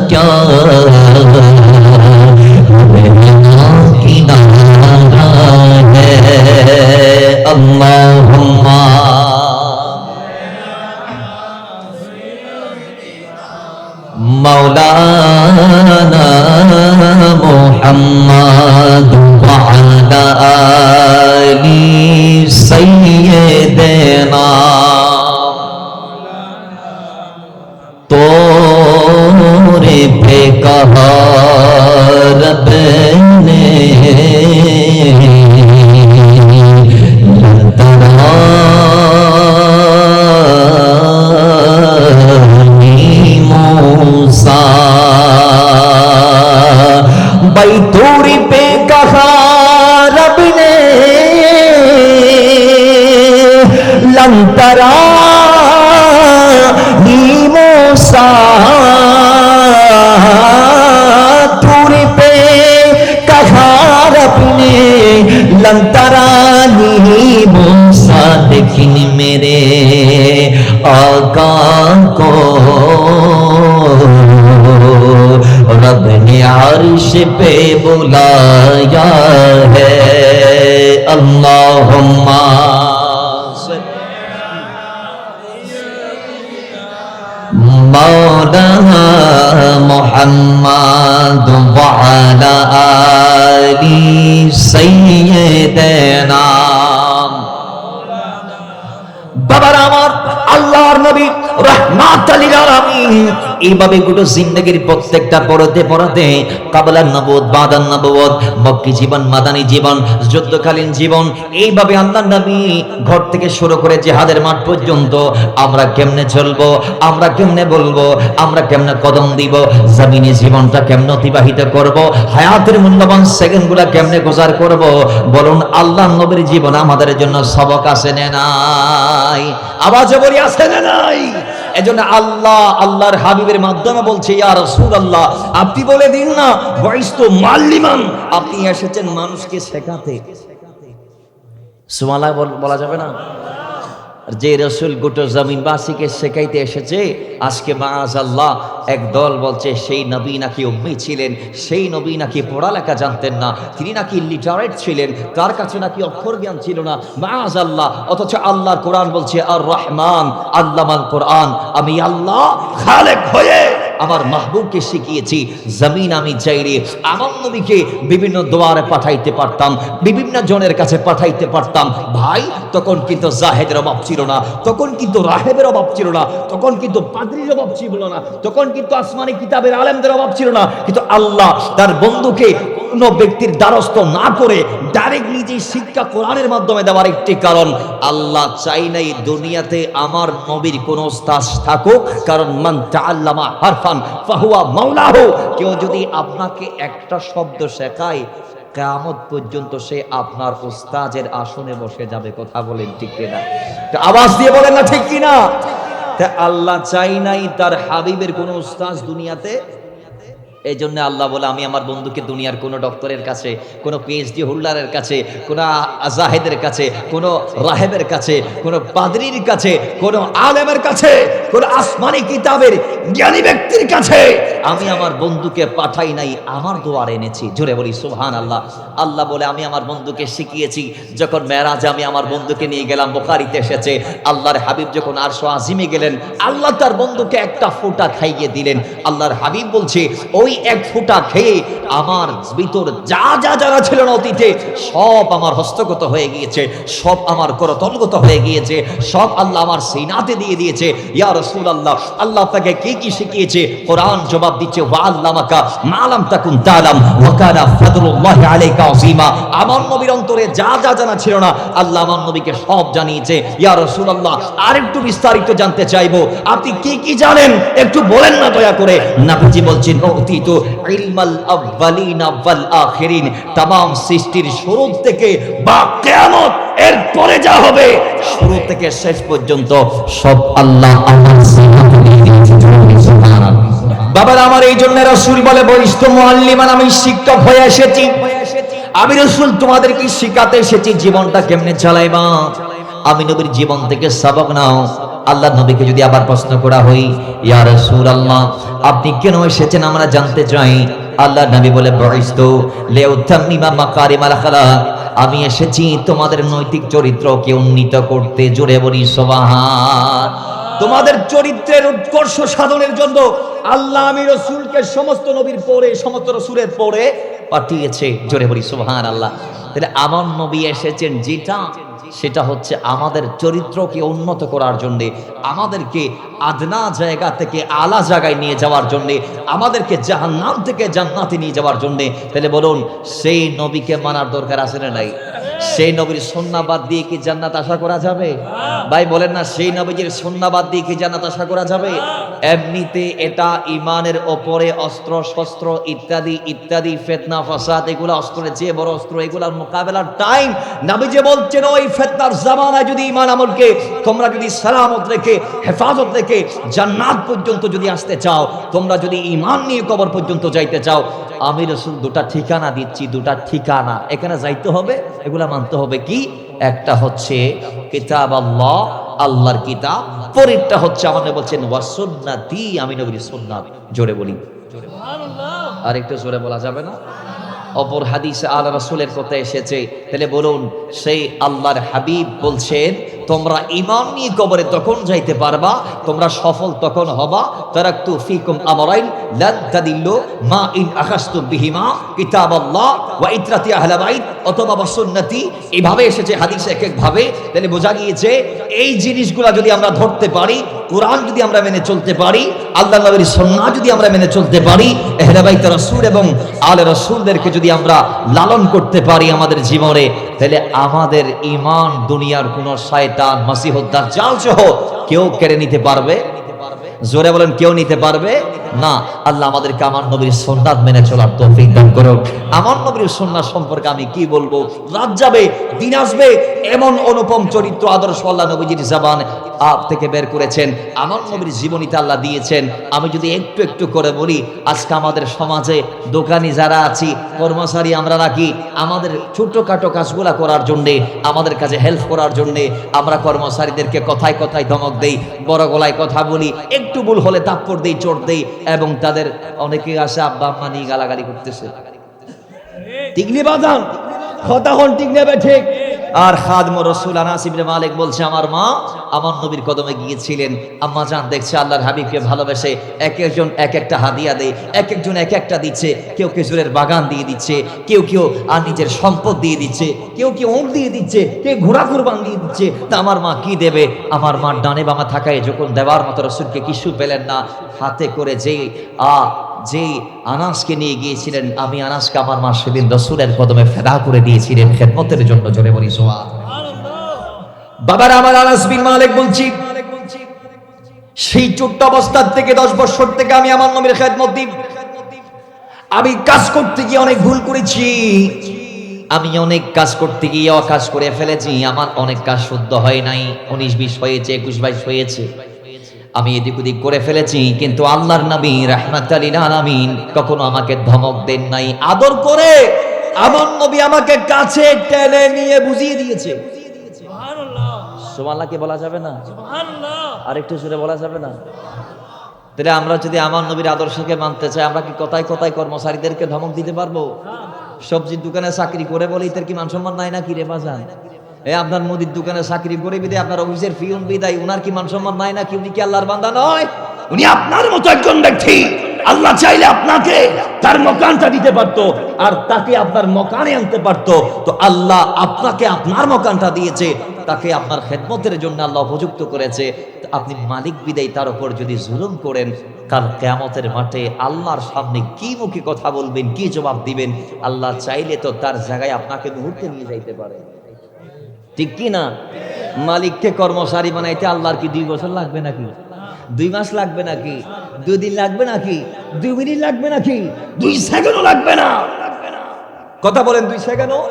क्या किनारा है। अल्लाहुम्मा मौलाना मुहम्मद व अला आलि सय्यिदना, तोरे पे कहा रब ने मूसा, भाई तोरे पे कहा रब ने लंतरा मूसा, तोरे पे कहा रब ने लंतरानी मूसा, लेकिन मेरे आका को पे बुलाया है अल्लाहुम्मा मौलाना मुहम्मद व अला आली सय्यिदना বাবার আমার আল্লাহর নবী রাহমাতুল লিল আলামিন এইভাবে গোটা জিন্দেগীর প্রত্যেকটা পড়াতে কাবলার নবুয়ত বাদান নবুয়ত মক্কি জীবন মাদানী জীবন যুদ্ধকালীন জীবন এইভাবে আল্লাহর নবী ঘর থেকে শুরু করে জিহাদের মাঠ পর্যন্ত আমরা কেমনে চলবো, আমরা কেমনে বলবো, আমরা কেমনে কদম দিব, জমিনে জীবনটা কেমনে অতিবাহিত করব, হায়াতের মূল্যবান সেকেন্ডগুলো কেমনে গুজার করব, বলুন আল্লাহর নবীর জীবন আমাদের জন্য সবক আছে না নাই? আওয়াজে বলি আছে না নাই? এজন্য আল্লাহর হাবিবের মাধ্যমে বলছে ইয়া রাসূলুল্লাহ আপনি বলে দিন না বয়স্ত মাল্লিমান, আপনি এসেছেন মানুষকে শেখাতে। সুবহানাল্লাহ বলা যাবে না? যে রসুল গোটা জমিনবাসীকে শেখাইতে এসেছে, আজকে মাআযাল্লাহ এক দল বলছে সেই নবী নাকি উম্মি ছিলেন, সেই নবী নাকি পড়ালেখা জানতেন না, তিনি নাকি লিটারেট ছিলেন, তার কাছে নাকি অক্ষর জ্ঞান ছিল না, মাআযাল্লাহ। অথচ আল্লাহর কোরআন বলছে আর রহমান আল্লামাল কোরআন, আমি আল্লাহ খালেক হয়ে আমার মাহবুবকে শিখিয়েছি। জমিন আমি চাইলে আমার নবীকে বিভিন্ন দোয়ারে পাঠাইতে পারতাম, বিভিন্ন জনের কাছে পাঠাইতে পারতাম। ভাই তখন কিন্তু জাহেদের অভাব ছিল না, তখন কিন্তু রাহেবের অভাব ছিল না, তখন কিন্তু পাদ্রীর অভাব ছিল না, তখন কিন্তু আসমানি কিতাবের আলেমদের অভাব ছিল না। কিন্তু আল্লাহ তার বন্ধুকে অন্য ব্যক্তির দ্বারস্থ না করে ডাইরেক্ট নিজেই শিক্ষা কোরআনের মাধ্যমে দেওয়ার একটি কারণ, আল্লাহ চাই নাই দুনিয়াতে আমার নবীর কোন উস্তাদ থাকুক, কারণ মান তাআল্লামা হারফান ফাহুয়া মাওলাহু। কেউ যদি আপনাকে একটা শব্দ শেখায় কিয়ামত পর্যন্ত সে আপনার উস্তাদের আসনে বসে যাবে। কথা বলেন ঠিক কিনা? আওয়াজ দিয়ে বলেন না ঠিক কিনা? তা আল্লাহ চাই নাই তার হাবিবের কোন উস্তাদ দুনিয়াতে। এই জন্য আল্লাহ বলে আমি আমার বন্ধুকে দুনিয়ার কোনো ডক্টরের কাছে, কোনো পিএইচডি হোল্ডারের কাছে, কোনো জাহেদের কাছে, কোনো রাহেবের কাছে, কোনো পাদ্রীর কাছে, কোনো আলেমের কাছে, কোনো আসমানি কিতাবের জ্ঞানী ব্যক্তির কাছে আমি আমার বন্ধুকে পাঠাই নাই, আমার দোয়ার এনেছি। জোরে বলি সুবহানাল্লাহ। আল্লাহ বলে আমি আমার বন্ধুকে শিখিয়েছি। যখন মেরাজে আমি আমার বন্ধুকে নিয়ে গেলাম, বুখারীতে এসেছে, আল্লাহর হাবিব যখন আরশ আজিমে গেলেন, আল্লাহ তার বন্ধুকে একটা ফোঁটা খাইয়ে দিলেন। আল্লাহর হাবিব বলছে ওই এক ফোঁটা খেয়ে আমার ভিতর যারা ছিল না অতীতে সব আমার হস্তগত হয়ে গিয়েছে, সব আমার করতলগত হয়ে গিয়েছে, সব আল্লাহ আমার সিনাতে দিয়ে দিয়েছে। ইয়া রাসূলুল্লাহ আল্লাহ আপনাকে কি কি শিখিয়েছে? কোরআন জবাব দিচ্ছে ওয়া আল্লামাকা মা লাম তাকুন তাআলাম ওয়া কানা ফাদলুল্লাহি আলাইকা আযীমা। আমার নবীর অন্তরে যা জানা ছিল না আল্লাহ আমার নবীকে সব জানিয়েছে। ইয়া রাসূলুল্লাহ আরেকটু বিস্তারিত জানতে চাইবো, আপনি কি কি জানেন একটু বলেন না দয়া করে। নবীজি বলছেন অতীত ইলমাল আউয়ালিনা ওয়াল আখিরিন, तमाम সৃষ্টির শুরু থেকে বা কিয়ামত এর পরে যা হবে শুরু থেকে শেষ পর্যন্ত সব আল্লাহ আমার সিনাতে দিয়ে দিয়েছে। সুবহানাল্লাহ। বাবার আমার এই জন্য রাসূল বলে বরিষ্ঠ মুআল্লিমান, আমি শিক্ষক হয়ে এসেছি, আমি রাসূল তোমাদেরকে শিখাতে এসেছি জীবনটা কেমনে চালাইবা। আমি নবীর জীবন থেকে সবক নাও। আল্লাহ নবীকে যদি আবার প্রশ্ন করা হয় ইয়া রাসূলুল্লাহ আপনি কেন এসেছেন আমরা জানতে চাই। আল্লাহ নবী বলে বরিষ্ঠ লিউতাম্মিমা মাকারিমাল আখলাক, আমি এসেছি তোমাদের নৈতিক চরিত্রকে উন্নীত করতে। জোরে বলি সুবহান। তোমাদের চরিত্রের উৎকর্ষ সাধনের জন্য আল্লাহ আমি রাসূলকে সমস্ত নবীর পরে, সমস্ত রাসূলের পরে পাঠিয়েছে। জোরে বলি সুবহানাল্লাহ। তাহলে আমার নবী এসেছেন যেটা, সেটা হচ্ছে আমাদের চরিত্রকে উন্নত করার জন্য, আমাদেরকে আদনা জায়গা থেকে আলা জায়গায় নিয়ে যাওয়ার জন্য, আমাদেরকে জাহান্নাম থেকে জান্নাতে নিয়ে যাওয়ার জন্য। তাহলে বলুন সেই নবীকে মানার দরকার আছে না নাই? সেই নবীর সুন্নাহ দিয়ে কি জান্নাত আশা করা যাবে? ভাই বলেন না, সেই নবীর সুন্নাহ দিয়ে কি জান্নাত আশা করা যাবে? এমনিতে এটা ইমানের ওপরে অস্ত্র শস্ত্র ইত্যাদি ইত্যাদি ফিতনা ফাসাদ এগুলো অস্ত্রের যে বড় অস্ত্র, এগুলোর মোকাবেলার টাইম। নবী যে বলছেন ওই ফিতনার জামানায় যদি ঈমান আমলকে তোমরা যদি সালামত রেখে হেফাজত রেখে জান্নাত পর্যন্ত যদি আসতে চাও, তোমরা যদি ঈমান নিয়ে কবর পর্যন্ত যাইতে চাও, আমি রাসূল দুটা ঠিকানা দিচ্ছি, দুটা ঠিকানা এখানে যাইতে হবে, এগুলা মানতে হবে। কি? একটা হচ্ছে কিতাব আল্লাহ, আল্লাহর কিতাব, পরেরটা হচ্ছে আমাদের বলছেন ওয়া সুন্নতি, আমি নবীর সুন্নাত। জোরে বলি সুবহানাল্লাহ। আর একটু জোরে বলা যাবে না? অপর হাদিসে আল্লাহ রাসূলের কথা এসেছে, তাহলে বলুন সেই আল্লাহর হাবিব বলছেন তোমরা ঈমান নিয়ে কবরে তখন যাইতে পারবা, তোমরা সফল তখন হবা, তারাকতু ফিকুম আমরাইন লান তাদিল্লু মা ইন আখাযতুম বিহিমা কিতাবাল্লাহ ওয়া ইতরাতি আহলে বাইত অথবা সুন্নতি। এইভাবে এসেছে হাদিসে এক এক ভাবে। তাহলে বোঝা গিয়েছে এই জিনিসগুলো যদি আমরা ধরতে পারি, কোরআন যদি আমরা মেনে চলতে পারি, আল্লাহ নবীর সুন্নাহ যদি আমরা মেনে চলতে পারি, আহলে বাইত রাসূল এবং আলে রাসূলদেরকে যদি আমরা লালন করতে পারি আমাদের জীবনে, তাহলে আমাদের ঈমান দুনিয়ার কোন শয়তান মাসিহুদ দাজ্জাল সহ কেউ কেড়ে নিতে পারবে? জোরে বলেন, কেউ নিতে পারবে না। আল্লাহ আমাদেরকে আমার নবীর সুন্নাত মেনে চলার তৌফিক দান করুন। আমার নবীর সুন্নাত সম্পর্কে আমি কি বলবো? রাত যাবে দিন আসবে, এমন অনুপম চরিত্র আদর্শ আল্লাহ নবীজির জবান থেকে বের করেছেন, আমার নবীর জীবনীতে আল্লাহ দিয়েছেন। আমি যদি একটু একটু করে বলি, আজকে আমাদের সমাজে দোকানি যারা আছি, কর্মচারী আমরা রাখি, আমাদের ছোটখাটো কাজগুলা করার জন্যে, আমাদের কাজে হেল্প করার জন্যে আমরা কর্মচারীদেরকে কথায় কথায় ধমক দেই, বড় গলায় কথা বলি, একটু ভুল হলে থাপ্পড় দেই, চোট দেই, এবং তাদের অনেকে আসে আব্বা আম্মা নিয়ে গালাগালি করতেছে। ঠিক নি বাজান? কথা হন ঠিক নেবে ঠিক। আর খাদম রাসূল আনাস ইবনে মালিক বলছে আমার মা আমার নবীর কদমে গিয়েছিলেন, আম্মা জান দেখছে আল্লাহর হাবিবকে ভালোবেসে এক একজন এক একটা হাদিয়া দেয়, এক একজন এক একটা দিচ্ছে, কেউ খেজুরের বাগান দিয়ে দিচ্ছে, কেউ কেউ আর নিজের সম্পদ দিয়ে দিচ্ছে, কেউ কেউ উট দিয়ে দিচ্ছে, কেউ ঘোড়া কুরবান দিয়ে দিচ্ছে। তা আমার মা কি দেবে? আমার মা ডানে বামা থাকায় যখন দেওয়ার মতো রাসূলকে কিছু পেলেন না, হাতে করে যে আনাসকে নিয়ে গিয়েছিলেন, আমি আনাসকে আমার মা সেদিন রাসূলের কদমে ফেদা করে দিয়েছিলেন খেদমতের জন্য। জোরে বলি সুবহানাল্লাহ। বাবার আমার আনাস বিন মালিক বলছি, সেই ছোট্ট অবস্থা থেকে 10 বছর থেকে আমি আমার নবীর খেদমত দিই। আমি কাজ করতে গিয়ে অনেক ভুল করেছি, আমি অনেক কাজ করতে গিয়ে অকাজ করে ফেলেছি, আমার অনেক কাজ শুদ্ধ হয় নাই, 19-20 হয়েছে, 21-22 হয়েছে, আমি এদিক ওদিক করে ফেলেছি। কিন্তু আল্লাহর নবী রাহমাতাল লিল আলামিন কখনো আমাকে ধমক দেন নাই, আদর করে আমার নবী আমাকে কাছে টেনে নিয়ে বুঝিয়ে দিয়েছে। সুবহানাল্লাহ। সুবহানাল্লাহ কি বলা যাবে না? সুবহানাল্লাহ। আরেকটু জোরে বলা যাবে না? তাহলে আমরা যদি আমার নবীর আদর্শকে মানতে চাই, আমরা কি কথায় কথায় কর্মচারীদেরকে ধমক দিতে পারবো? সবজির দোকানে চাকরি করে বলে এদের কি মান সম্মান নাই নাকি রে বাজান? আপনার মুদির দোকানে চাকরি করে বিদায়, আপনার অফিসের পিয়ন বিদায়, উনার কি মান সম্মান নাই নাকি? উনি কি আল্লাহর বান্দা নয়? উনি আপনার মতো একজন ব্যক্তি। আল্লাহ চাইলে আপনাকে তার মকানটা দিতে পারতো, আর তাকে আপনার মকানে আনতে পারতো। তো আল্লাহ আপনাকে আপনার মকানটা দিয়েছে, তাকে আপনার খেদমতের জন্য আল্লাহ উপযুক্ত করেছে। আপনি মালিক বিদায় তার উপর যদি জুলুম করেন, কাল কিয়ামতের মাঠে আল্লাহর সামনে কি মুখে কথা বলবেন, কি জবাব দিবেন? আল্লাহ চাইলে তো তার জায়গায় আপনাকে মুহূর্তে নিয়ে যাইতে পারে, ঠিক কি না? মালিককে কর্মচারী বানাইতে আল্লাহর কি 2 বছর লাগবে নাকি? 2 মাস লাগবে নাকি? 2 দিন লাগবে নাকি? 2 মিনিট লাগবে নাকি? 2 সেকেন্ডও লাগবে না। কথা বলেন, 2 সেকেন্ডও?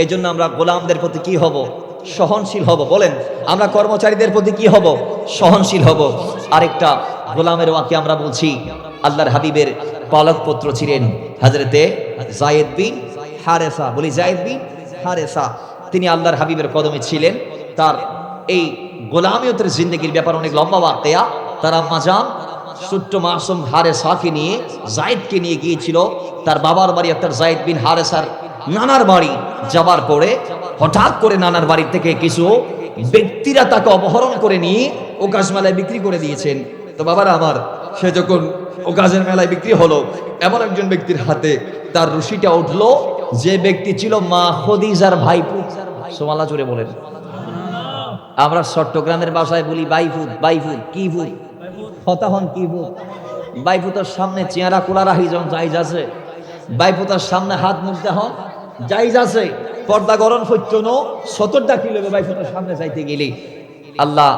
এই জন্য আমরা গোলামদের প্রতি কি হব? সহনশীল হব। বলেন, আমরা কর্মচারীদের প্রতি কি হব? সহনশীল হব। আরেকটা গোলামের ওয়াকি আমরা বলছি, আল্লাহর হাবিবের পালক পুত্র ছিলেন হযরতে যায়েদ বিন হারেসা। বলি যায়েদ বিন হারেসা, তিনি আল্লাহর হাবিবের কদমে ছিলেন। তার এই গোলামিয়তের জিন্দেগির ব্যাপার অনেক লম্বা ওয়াকিয়া। তার আম্মা জান ছোট্ট মাসুম হারেসাকে নিয়ে, যায়েদকে নিয়ে গিয়েছিল তার বাবার বাড়ি, অর্থাৎ যায়েদ বিন হারেসার নানার বাড়ি যাবার পরে হঠাৎ করে নানার বাড়ি থেকে কিছু ব্যক্তিরা তাকে অপহরণ করে নিয়ে ওকাশ মেলায় বিক্রি করে দিয়েছেন। তো বাবারা আমার, সে যখন ওকাশের মেলায় বিক্রি হলো, এমন একজন ব্যক্তির হাতে তার রশিটা উঠলো, যে ব্যক্তি ছিল মা খদিজার ভাইপো। সুবহানাল্লাহ জোরে বলেন। আমরা চট্টগ্রামের ভাষায় বলি বাইফুত। বাইফুত কি ফুত? হতাহন কি ফুত? বাইফুতার সামনে চেহারা কোলা রাহি যখন জায়েজ আছে, বাইফুতার সামনে হাত মুখ দেহন জায়েজ আছে। পর্দা গরম ফৈত্যনো 70টা কিলো বাইফুতার সামনে যাইতে গেলে। আল্লাহ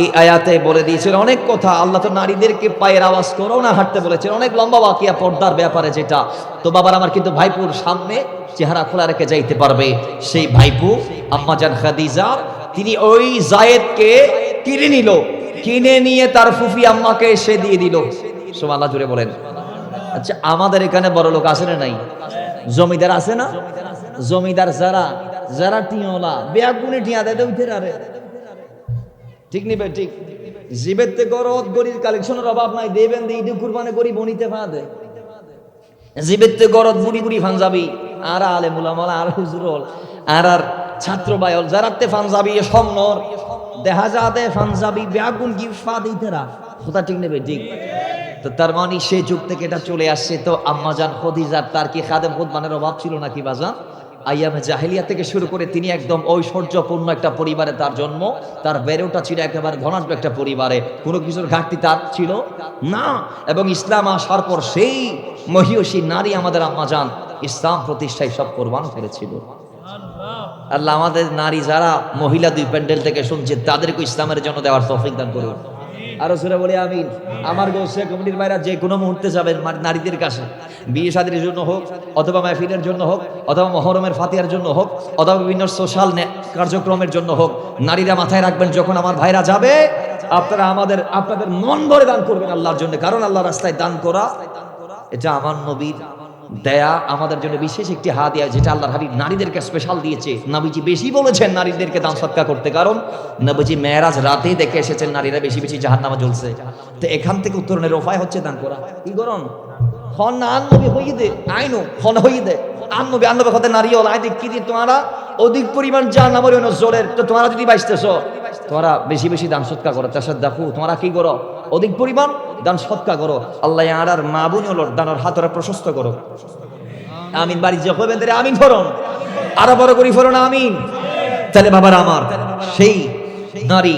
এই আয়াতে বলে দিয়েছেন অনেক কথা। আল্লাহ তো নারীদেরকে পায়ের আওয়াজ করো না হাঁটতে বলেছেন, অনেক লম্বা বাকিয়া পর্দার ব্যাপারে যেটা। তো বাবার আমার কিন্তু ভাইপুর সামনে চেহারা খোলা রেখে যাইতে পারবে। সেই ভাইপু আম্মা জান খাদিজা, তিনি ওই যায়েদকে কিনে নিল, কিনে নিয়ে তার ফুফি আম্মাকে এসে দিয়ে দিল। সুবহানাল্লাহ জুড়ে বলেন। আচ্ছা, আমাদের এখানে বড় লোক আছে না নাই? জমিদার আছে না? জমিদার যারা টিওলা বেয়াগুনে টিয়া দেয় উঠে আরে, ঠিক নিবে? ঠিক জীবের তে গরদ গরির কালেকশনের অভাব নাই, দেবেন দিয়ে কুরবানে করি বনিতে পা দেয়। জীবিত গরদ বুড়ি বুড়ি পাঞ্জাবি আর আলেমুল আমল আর হুজুরল আর ছাত্র বায়ল যারাতে পাঞ্জাবি সমনর দেখা যাতে পাঞ্জাবি ব্যাগুন গিফা দিতেরা কথা ঠিক নেবে ঠিক। তো তার মানে সেই যুগ থেকে এটা চলে আসছে। তো আম্মাজান খদিজার তার কি খাদেম খুদবানের অভাব ছিল নাকি বাজান? আইয়ামে জাহেলিয়া থেকে শুরু করে তিনি একদম ঐশ্বর্যপূর্ণ একটা পরিবারে তার জন্ম, তার বেড়ে ওঠা ছিল একেবারে ধনাঢ্য একটা পরিবারে, কোনো কিছুর ঘাটতি তার ছিল না। এবং ইসলাম আসার পর সেই মহিয়সী নারী আমাদের আম্মাজান ইসলাম প্রতিষ্ঠায় সব কোরবান করেছিল। আল্লাহ আমাদের নারী যারা মহিলা দুই প্যান্ডেল থেকে শুনছে তাদেরকে ইসলামের জন্য দেওয়ার তৌফিক দান করুন। আরো সুরে বলি আমিন। আমার গোসে কমিটির বাইরে যে কোনো মুহূর্তে যাবেন নারীদের কাছে, বিয়ে শাদীর জন্য হোক অথবা মাহফিলের জন্য হোক অথবা মহরমের ফাতিহার জন্য হোক অথবা বিভিন্ন সোশ্যাল কার্যক্রমের জন্য হোক, নারীরা মাথায় রাখবেন যখন আমার ভাইরা যাবে আপনারা আপনাদের মন ভরে দান করবেন আল্লাহর জন্য। কারণ আল্লাহ রাস্তায় দান করা এটা আমার নবীর দেয়া আমাদের জন্য বিশেষ একটি হাদিয়া, যেটা আল্লাহর হাবিব নারীদেরকে স্পেশাল দিয়েছে। নবীজি বেশি বলেছেন নারীদেরকে দান সৎকা করতে, কারণ নবীজি মেরাজ রাতে দেখে এসেছেন নারীরা বেশি বেশি জাহান্নামে জ্বলছে। তো এখান থেকে উত্তরণের উপায় হচ্ছে দান করা। কি করুন খন আন নবী হই দে আইনো খন হই দে আন নবী কথা নারী হল আই দেখি যে তোমারা অধিক পরিমাণ জাহান্নামের জন্য জ্বলের। তো তোমরা যদি বাইসতেছো তোমরা বেশি বেশি দান সৎকা করো, তার দেখো তোমরা কি করো অধিক পরিমাণ দান সৎকা করো। আল্লাহ আর মা বোন হল দানের হাতরা প্রশস্ত করো। আমিন বাড়ি যে হবেন আমিন ফরন আরো বড় করি ফরন আমিন। তাহলে বাবার আমার সেই নারী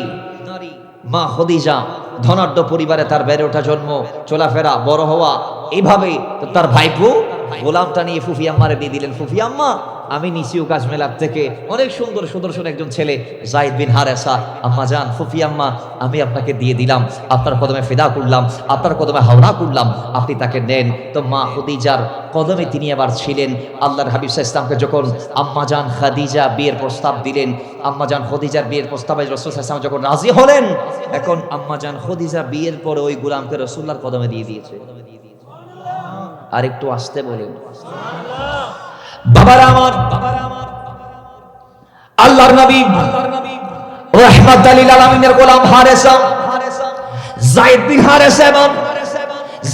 মা খদিজা ধনাঢ্য পরিবারে তার বেড়ে ওঠা, জন্ম, চলাফেরা, বড় হওয়া, এইভাবে তার ভাইপো গোলামটা নিয়ে ফুফি আম্মারে দিয়ে দিলেন। ফুফি আম্মা আমি নিচিউ কাজ মেলার থেকে অনেক সুন্দর সুদর্শন একজন ছেলে যায়েদ বিন হারেসা, আম্মা জান ফুফি আম্মা আমি আপনাকে দিয়ে দিলাম, আপনার কদমে ফিদা করলাম, আপনার কদমে হাওড়া করলাম, আপনি তাকে নেন। তো মা খদিজার কদমে তিনি আবার ছিলেন। আল্লাহর হাবিব সাল্লাল্লাহু আলাইহি ওয়াসাল্লামকে যখন আম্মা জান খাদিজা বিয়ের প্রস্তাব দিলেন, আম্মা জান খদিজার বিয়ের প্রস্তাবে রাসূল সাল্লাল্লাহু আলাইহি ওয়াসাল্লাম যখন রাজি হলেন, এখন আম্মা জান খদিজা বিয়ের পরে ওই গোলামকে রাসূলুল্লাহর কদমে দিয়ে দিয়েছে। আর একটু আসতে বলেন বাবারা আমার। আল্লাহর নবী রাহমাতুল লিল আলামিনের গোলাম হারেসা যায়েদ বিন হারেসা, এবং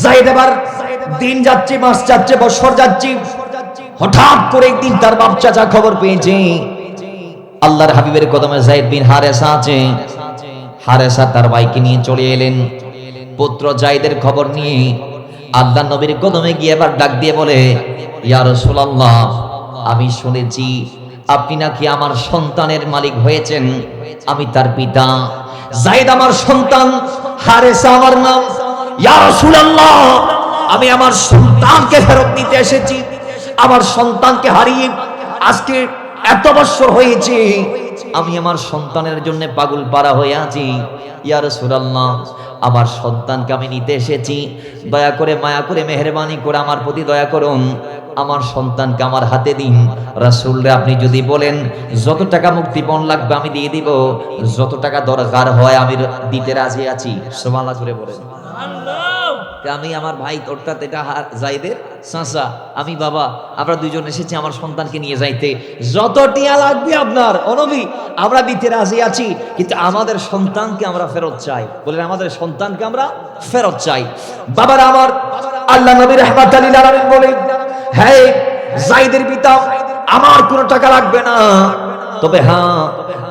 যায়েদ এবার দিন যাচ্ছে, মাস যাচ্ছে, বছর যাচ্ছে, হঠাৎ করে একদিন তার বাপ চাচা খবর পেয়েছে আল্লাহর হাবিবের কদমে যায়েদ বিন হারেসা আছে। হারেসা তার ভাইকে নিয়ে চলে এলেন। পুত্র যায়েদের খবর নিয়ে আল্লাহর নবীর কদমে গিয়ে এবার ডাক দিয়ে বলে, ইয়া রাসূলুল্লাহ আমি শুনেছি আপনি নাকি আমার সন্তানের মালিক হয়েছেন, আমি তার পিতা, যায়েদ আমার সন্তান, হারেসা আমার নাম। ইয়া রাসূলুল্লাহ আমি আমার সন্তানকে ফেরত নিতে এসেছি। আমার সন্তানকে হারিয়ে আজকে এত বছর হয়েছে, আমি আমার সন্তানের জন্য পাগল পারা হয়ে আছি। ইয়া রাসূলুল্লাহ আমার সন্তানকে আমি নিতে এসেছি, দয়া করে মায়া করে মেহেরবানি করে আমার প্রতি দয়া করুন, আমার সন্তানকে আমার হাতে দিন। রাসূল রে আপনি যদি বলেন যত টাকা মুক্তিপণ লাগবে আমি দিয়ে দিব, যত টাকা দরকার হয় আমি দিতে রাজি আছি। সুবহানাল্লাহ জোরে বলেন আমি আমার ভাই অর্থাৎ এটা যায়েদের চাচা, আমি বাবা, আমরা দুইজন এসেছি আমার সন্তানকে নিয়ে যাইতে, যত টিয়া লাগবে আপনার অনবী আমরা দিতে রাজি আছি, কিন্তু আমাদের সন্তানকে আমরা ফেরত চাই। বলেন আমাদের সন্তানকে আমরা ফেরত চাই। বাবারা আমার আল্লাহ নবী রাহমাতুল লিল আলামিন বলেন, হ্যাঁ যায়েদের পিতা আমার কোনো টাকা লাগবে না, তবে হ্যাঁ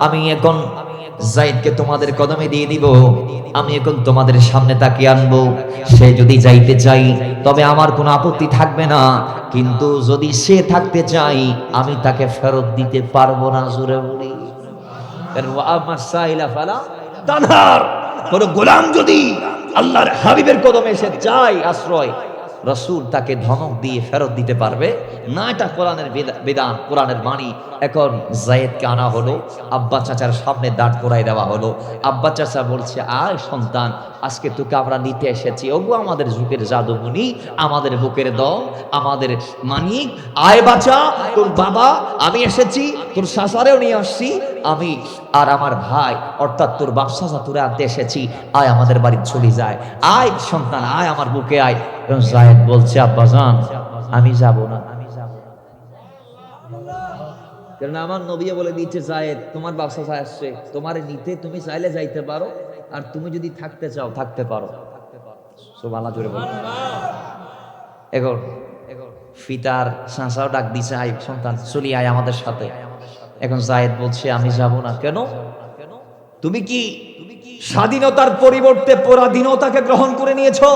আমি এখন যায়েদকে তোমাদের কদমে দিয়ে দিব, আমি এখন তোমাদের সামনে তাকে আনবো, সে যদি যাইতে চাই তবে আমার কোনো আপত্তি থাকবে না, কিন্তু যদি সে থাকতে চাই আমি তাকে ফেরত দিতে পারবো না। জোরে বলি কোন গোলাম যদি আল্লাহর হাবিবের কদমে এসে যায় আশ্রয়, রাসূল তাকে ধমক দিয়ে ফেরত দিতে পারবে না। এটা কোরআনের বিধান, কোরআনের বাণী। এখন যায়েদকে আনা হলো, আব্বা চাচার সামনে দাঁড় করাই দেওয়া হলো। আব্বা চাচা বলছে, আয় সন্তান আজকে তোকে আমরা নিতে এসেছি, ওগো আমাদের যুগের জাদুমণি, আমাদের বুকের দম, আমাদের মানিক, আয় বাচ্চা তোর বাবা আমি এসেছি, তোর শাসারেও নিয়ে আসছি, আমি আর আমার ভাই অর্থাৎ তোর বাপ চাচা তোরে আনতে এসেছি, আয় আমাদের বাড়ি চলে যায়, আয় সন্তান আয় আমার বুকে আয়। যায়েদ বলছে, আব্বা জান আমি যাব না, কারণ আমার নবী বলে দিচ্ছে যায়েদ তোমার বাপ চাচা আসছে তোমার নিতে, তুমি চাইলে যাইতে পারো, আর তুমি যদি থাকতে চাও থাকতে পারো। সুবহানাল্লাহ জোরে বলো। এখন ফিতার চাচাও ডাক দিছে, আই সন্তান চলি আয় আমাদের সাথে। এখন জায়েদ বলছে আমি যাব না। কেন? তুমি কি স্বাধীনতার পরিবর্তে পরাধীনতাকে গ্রহণ করে নিয়েছো?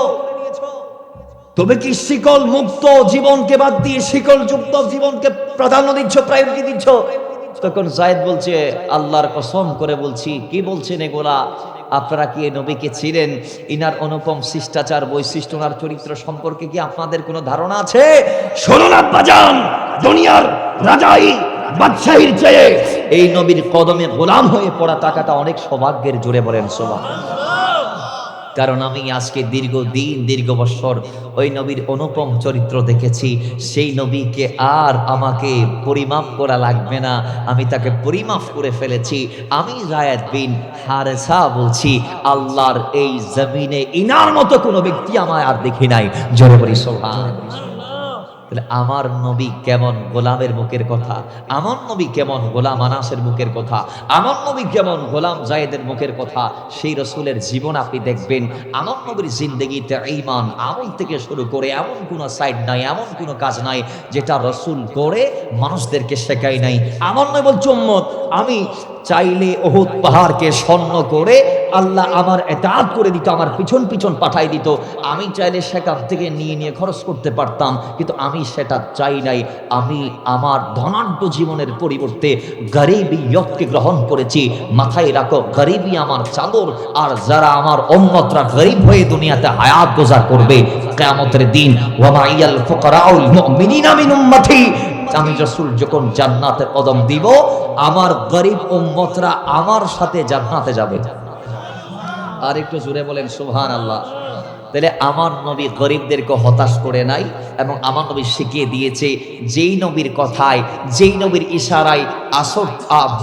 তুমি কি শিকল মুক্ত জীবনকে বাদ দিয়ে শিকল যুক্ত জীবনকে প্রাধান্য দিচ্ছ, প্রায়োরিটি দিচ্ছ? তখন জায়েদ বলছে আল্লাহর কসম করে বলছি, কি বলছেন এগুলা? আপনারা কি এই নবীকে ছিলেন? ইনার অনুপম শিষ্টাচার, বৈশিষ্ট্য, ওনার চরিত্র সম্পর্কে কি আপনাদের কোনো ধারণা আছে? শুনুন আব্বাজান, দুনিয়ার রাজাই বাদশাহীর চেয়ে এই নবীর কদমে গোলাম হয়ে পড়া টাকাটা অনেক সৌভাগ্যের। জোরে বলেন সুবহানাল্লাহ। কারণ আমি আজকে দীর্ঘদিন দীর্ঘ বছর ওই নবীর অনুপম চরিত্র দেখেছি। সেই নবীকে আর আমাকে পরিমাপ করা লাগবে না, আমি তাকে পরিমাপ করে ফেলেছি। আমি জায়েদ বিন হারেসা বলছি, আল্লাহর এই জমিনে ইনার মতো কোনো ব্যক্তি আমায় আর দেখি নাই। জোরে বলি সুবহানাল্লাহ। তাহলে আমার নবী কেমন গোলামের মুখের কথা, আমার নবী কেমন গোলাম আনাসের মুখের কথা, আমার নবী কেমন গোলাম জায়েদের মুখের কথা, সেই রসুলের জীবন আপনি দেখবেন। আমার নবীর জিন্দেগিতে ঈমান আমল থেকে শুরু করে এমন কোনো সাইড নাই, এমন কোনো কাজ নাই যেটা রসুল করে মানুষদেরকে শেখায় নাই। আমার নবী বলছে উম্মত, আমি চাইলে উহুদ পাহাড়কে স্বর্ণ করে আল্লাহ আমার ইতাআত করে দিত, আমার পিছন পিছন পাঠাই দিত। আমি চাইলে সেখান থেকে নিয়ে নিয়ে খরচ করতে পারতাম, কিন্তু আমি সেটা চাই নাই। আমি আমার ধনাঢ্য জীবনের পরিবর্তে গরিবিয়তকে গ্রহণ করেছি। মাথায় রাখো, গরিবই আমার চাদর। আর যারা আমার উম্মতরা গরিব হয়ে দুনিয়াতে হায়াত গুজার করবে কিয়ামতের দিন, ওয়া মাইয়াল ফুকারাউল মুমিনিনা মিন উম্মতি, আমি রাসূল যখন জান্নাতে কদম দিব, আমার গরিব উম্মতরা আমার সাথে জান্নাতে যাবে। আর একটু জোরে বলেন সুবহানাল্লাহ। তাহলে আমার নবী গরিবদেরকে হতাশ করে নাই, এবং আমার নবী শিখিয়ে দিয়েছে যেই নবীর কথায়, যেই নবীর ইশারায় আসর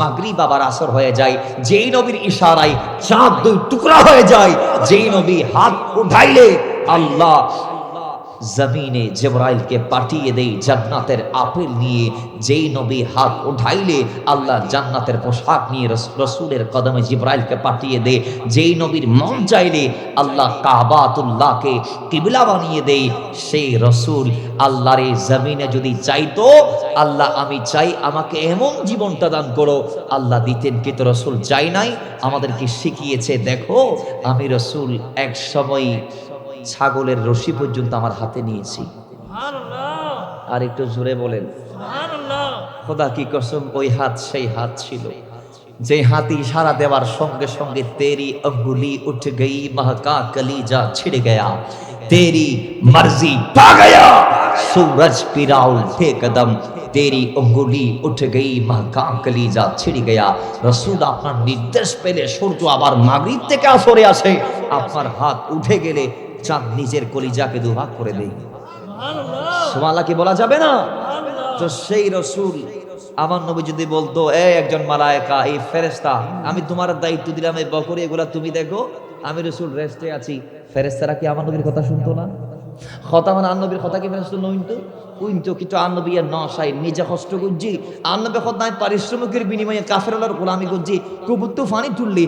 মাগরিব আবার আসর হয়ে যায়, যেই নবীর ইশারায় চাঁদ দুই টুকরা হয়ে যায়, যেই নবী হাত উঠাইলে আল্লাহ জমিনে জিবরাইলকে পাঠিয়ে দেই জান্নাতের আপেল নিয়ে, যেই নবী হাত উঠাইলে আল্লাহ জান্নাতের পোশাক নিয়ে রসুলের কদমে জিবরাইলকে পাঠিয়ে দে, যেই নবীর মন চাইলে আল্লাহ কাবাতুল্লাহকে কিবলা বানিয়ে দেই, সেই রসুল আল্লাহর এই জমিনে যদি চাইতো, আল্লাহ আমি চাই আমাকে এমন জীবনটা দান করো, আল্লাহ দিতেন। কিন্তু রসুল চাই নাই, আমাদেরকে শিখিয়েছে। দেখো আমি রসুল এক সময় ছাগলের রশি পর্যন্ত আমার হাতে নিয়েছি। আর একটু জোরে বলেন খোদা কি কসম, ওই হাত সেই হাত ছিল যে হাতি ইশারা দেওয়ার সঙ্গে সঙ্গে তেরি अंगुली उठ गई महका कलीजा छिड़ गया, तेरी मर्जी पा गया सूरज पिराउल थे कदम, तेरी अंगुली उठ गई महका कलीजा छिड़ गया। রসুল আপনার নির্দেশ পেলে সূর্য আবার মাগরিব থেকে আসরে আসে, আপনার হাত উঠে গেলে চাঁদ নিজের কলিজাকে দুভাগ করে দেই। সুবহানাল্লাহ কি বলা যাবে না? তো সেই রসুল আমার নবী যদি বলতো, এই একজন মালায়েকা, এই ফেরেশতা, আমি তোমার দায়িত্ব দিলাম এই বকরি এগুলা তুমি দেখো, আমি রসুল রেস্টে আছি, ফেরেশতারা কি আমার নবীর কথা শুনতো না? কথা মানে আর নবীর কথা কি ফেরেশতা নইতো? উইনতো, কিন্তু আর নবী আর নশাই নিজে কষ্ট করছি, আর নবী কথা পারিশ্রমিকের বিনিময়ে কাফেরদের গোলামি করছি, কুবুত্তু ফানি তুললি